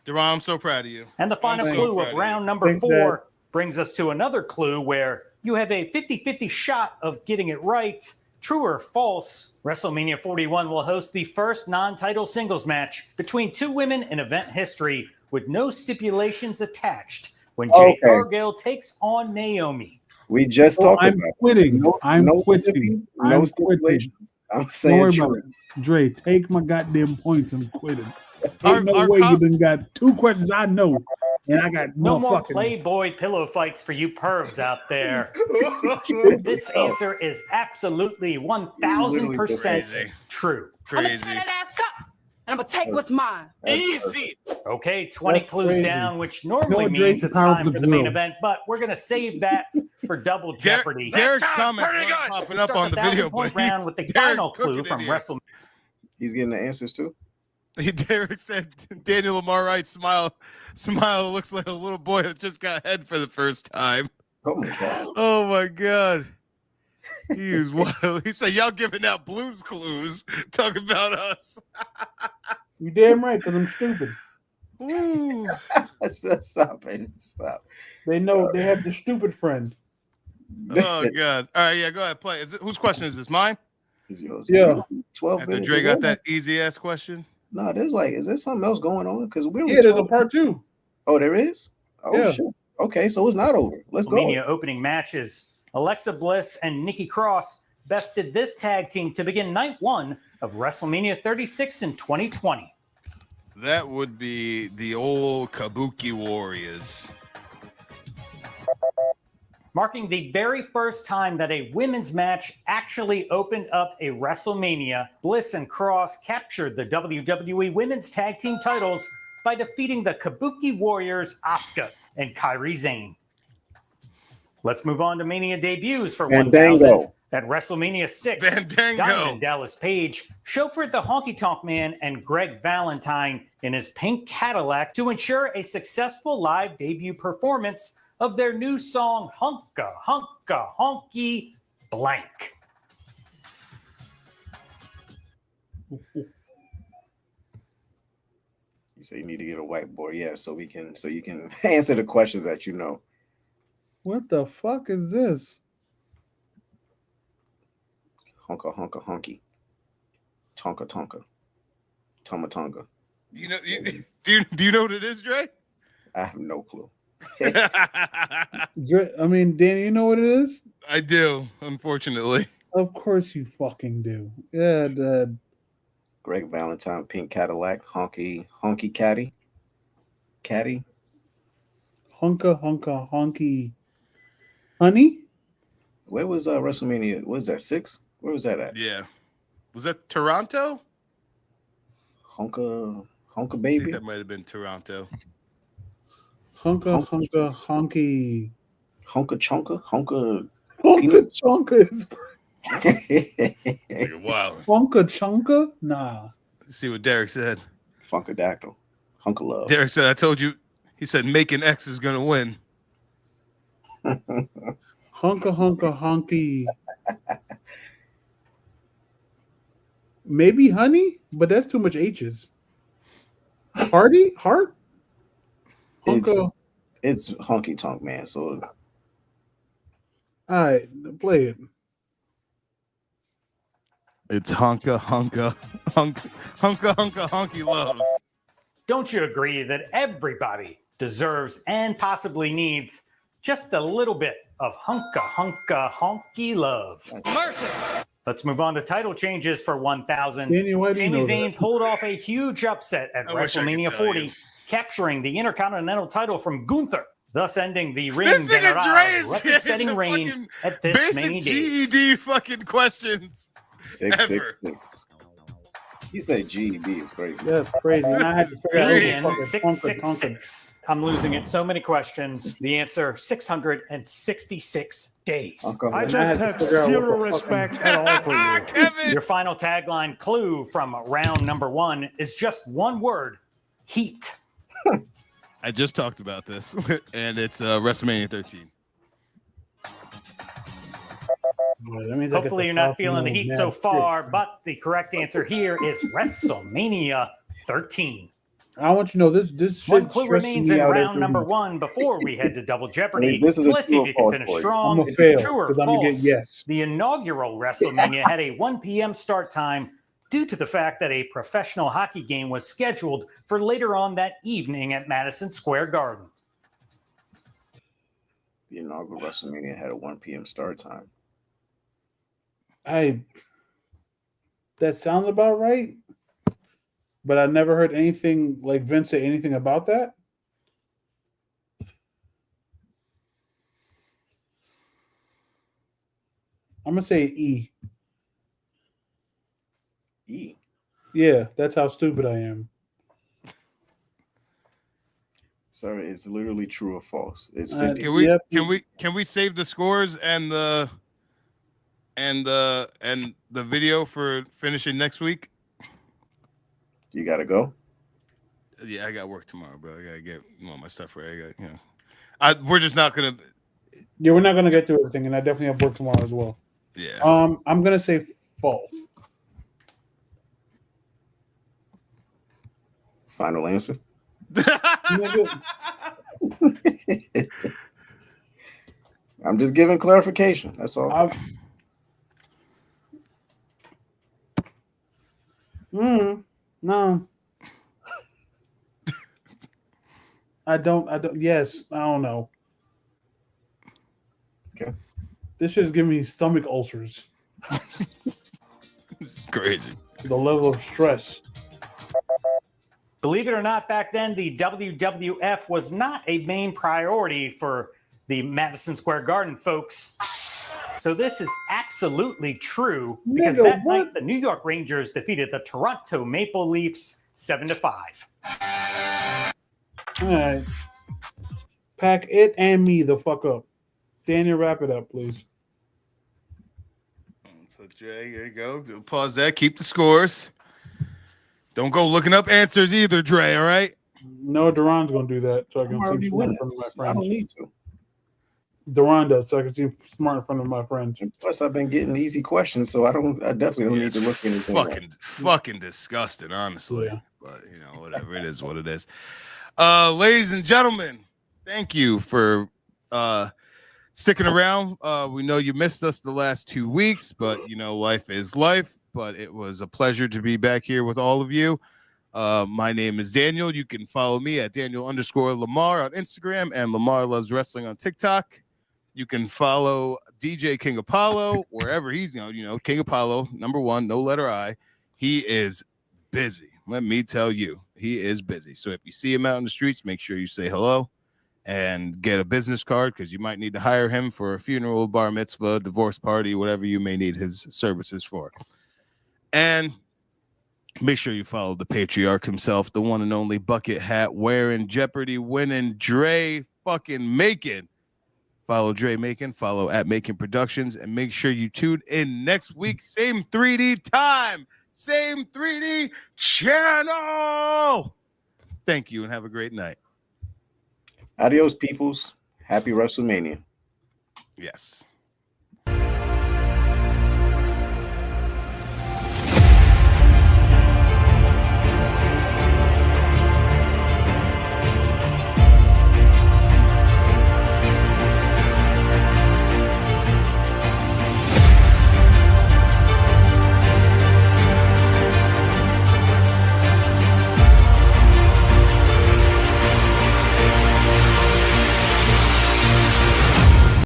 Duran, I'm so proud of you. And the final I'm so clue proud of of round you. number Thanks, 4 Dad. brings us to another clue where you have a 50-50 shot of getting it right. True or false, WrestleMania 41 will host the first non-title singles match between two women in event history with no stipulations attached when Jade Cargill takes on Naomi. We just talked about it. Quitting. No, I'm no quitting. no I'm stipulations. quitting. I'm Don't saying worry true. about it. Dre, take my goddamn points. I'm quitting. Our- Ain't no our way com- you done got 2 questions I know, and I got No more fucking. Playboy pillow fights for you pervs out there. This answer is absolutely 1,000% true. Crazy. I'm gonna take what's mine. Easy. Okay, 20 That's clues crazy. down, which normally No, Drake's means it's the power time of for the the main grill. event, but we're going to save that for Double Jeopardy. Derek's comments weren't popping We up start on the the video, 1,000-point but round with the Derek's final clue cooking from in here. WrestleMania. He's getting the answers too. Derek said Daniel Lamar Wright smile looks like a little boy that just got head for the first time. Oh my god. Oh my god. He is wild. He said, y'all giving out Blues Clues, talking about us. You damn right, because I'm stupid. Ooh. Stop it. Stop. They know they have the stupid friend. Oh god. All right, yeah, go ahead, play. Whose question is this? Mine? Yeah. 12 After minutes. Dre got that easy ass question. No, there's like, is there something else going on? Because we're Yeah, there's a part 2. Oh, there is? Oh Yeah. shit. Okay, so it's not over. Let's go. WrestleMania opening matches. Alexa Bliss and Nikki Cross bested this tag team to begin night 1 of WrestleMania 36 in 2020. That would be the old Kabuki Warriors. Marking the very first time that a women's match actually opened up a WrestleMania, Bliss and Cross captured the WWE Women's Tag Team titles by defeating the Kabuki Warriors, Asuka and Kairi Sane. Let's move on to Mania debuts for 1,000 at WrestleMania 6. Fandango. Diamond Dallas Page chauffeured the Honky Tonk Man and Greg Valentine in his pink Cadillac to ensure a successful live debut performance of their new song, Hunka, Hunka, Honky, Blank. You say you need to get a whiteboard, yeah, so you can answer the questions that you know. What the fuck is this? Honka, honka, honky. Tonka, tonka. Toma, tonga. You know, do you know what it is, Dre? I have no clue. I mean, Danny, you know what it is? I do, unfortunately. Of course you fucking do. Yeah, Dad. Greg Valentine, pink Cadillac, honky caddy. Caddy. Hunka, hunka, honky. Honey? Where was WrestleMania? What was that, 6? Where was that at? Yeah. Was that Toronto? Honka I think baby. that might have been Toronto. Hunka, hunka, honky. Honka chonka. Honka. Hunka chonka is You're wild. Hunka chonka? Nah. Let's see what Derek said. Funkadactyl. Hunka love. Derek said, I told you. He said, making X is going to win. Hunka, hunka, honky. Maybe honey, but that's too much H's. Hardy? Heart? Hunka. It's honky tonk, man. So All right, play it. It's honka, honka, honky love. Don't you agree that everybody deserves and possibly needs just a little bit of honky love? Mercy. Let's move on to title changes for 1,000. Danny, why do you Sami know Zayn that? pulled off a huge upset at I wish I could WrestleMania tell 40, you. capturing the Intercontinental title from Gunther, thus ending the Ring This nigga Dre General's is record-setting getting reign fucking at this basic many days. GED fucking questions. 666. He said GED is crazy. That's crazy. And I had to figure out who the Million fuck is Hunka Tonka. 666. I'm losing it. So many questions. The answer, 666 days. Hunka, I hunka. just have zero respect at all for you. Kevin. Your final tagline clue from round number 1 is just one word: heat. I just talked about this, and it's WrestleMania 13. Well, that means I get Hopefully, the you're not sauce feeling the and heat mad so shit. far, but the correct answer here is WrestleMania 13. I want you to know this One shit clue stressing remains me in out round every number week. one before we head to Double Jeopardy. this is So a let's see true if or you can false finish choice. strong. I'm gonna fail True or because I'm gonna get false? yes. The inaugural WrestleMania had a 1 p.m. start time due to the fact that a professional hockey game was scheduled for later on that evening at Madison Square Garden. The inaugural WrestleMania had a 1 p.m. start time. That sounds about right, but I never heard anything like Vince say anything about that. I'm gonna say E. E. Yeah, that's how stupid I am. Sorry, it's literally true or false. It's Uh, 50. Yep. Can we save the scores and the video for finishing next week? You gotta go. Yeah, I got work tomorrow, bro. I gotta get all my stuff ready. We're just not gonna. Yeah, we're not gonna get through everything, and I definitely have work tomorrow as well. Yeah. I'm gonna say false. Final answer. I'm just giving clarification. That's all. No. I don't. Yes, I don't know. Okay. This shit's giving me stomach ulcers. Crazy. The level of stress. Believe it or not, back then, the WWF was not a main priority for the Madison Square Garden folks. So this is absolutely true because Nigga, that what? night the New York Rangers defeated the Toronto Maple Leafs 7-5. All right. Pack it and me the fuck up. Daniel, wrap it up, please. So Jay, here you go. Pause that. Keep the scores. Don't go looking up answers either, Dre. All right. No, Duran's gonna do that so I can I'm seem already smart in winning. front of my So I don't friends. need to. Duran does so I can seem smart in front of my friends. Plus, I've been getting easy questions, so I definitely don't need to look anything up. Fucking disgusting, honestly. Yeah. But whatever. It is what it is. Ladies and gentlemen, thank you for sticking around. We know you missed us the last 2 weeks, but life is life. But it was a pleasure to be back here with all of you. My name is Daniel. You can follow me at Daniel_Lamar on Instagram and Lamar Loves Wrestling on TikTok. You can follow DJ King Apollo wherever he's King Apollo, #1, no letter I. He is busy. Let me tell you, he is busy. So if you see him out in the streets, make sure you say hello and get a business card because you might need to hire him for a funeral, bar mitzvah, divorce party, whatever you may need his services for. And make sure you follow the patriarch himself, the one and only bucket hat wearing, Jeopardy winning, Dre fucking Macon. Follow Dre Macon, follow at Macon Productions, and make sure you tune in next week. Same 3D time, same 3D channel. Thank you and have a great night. Adios, peoples. Happy WrestleMania. Yes.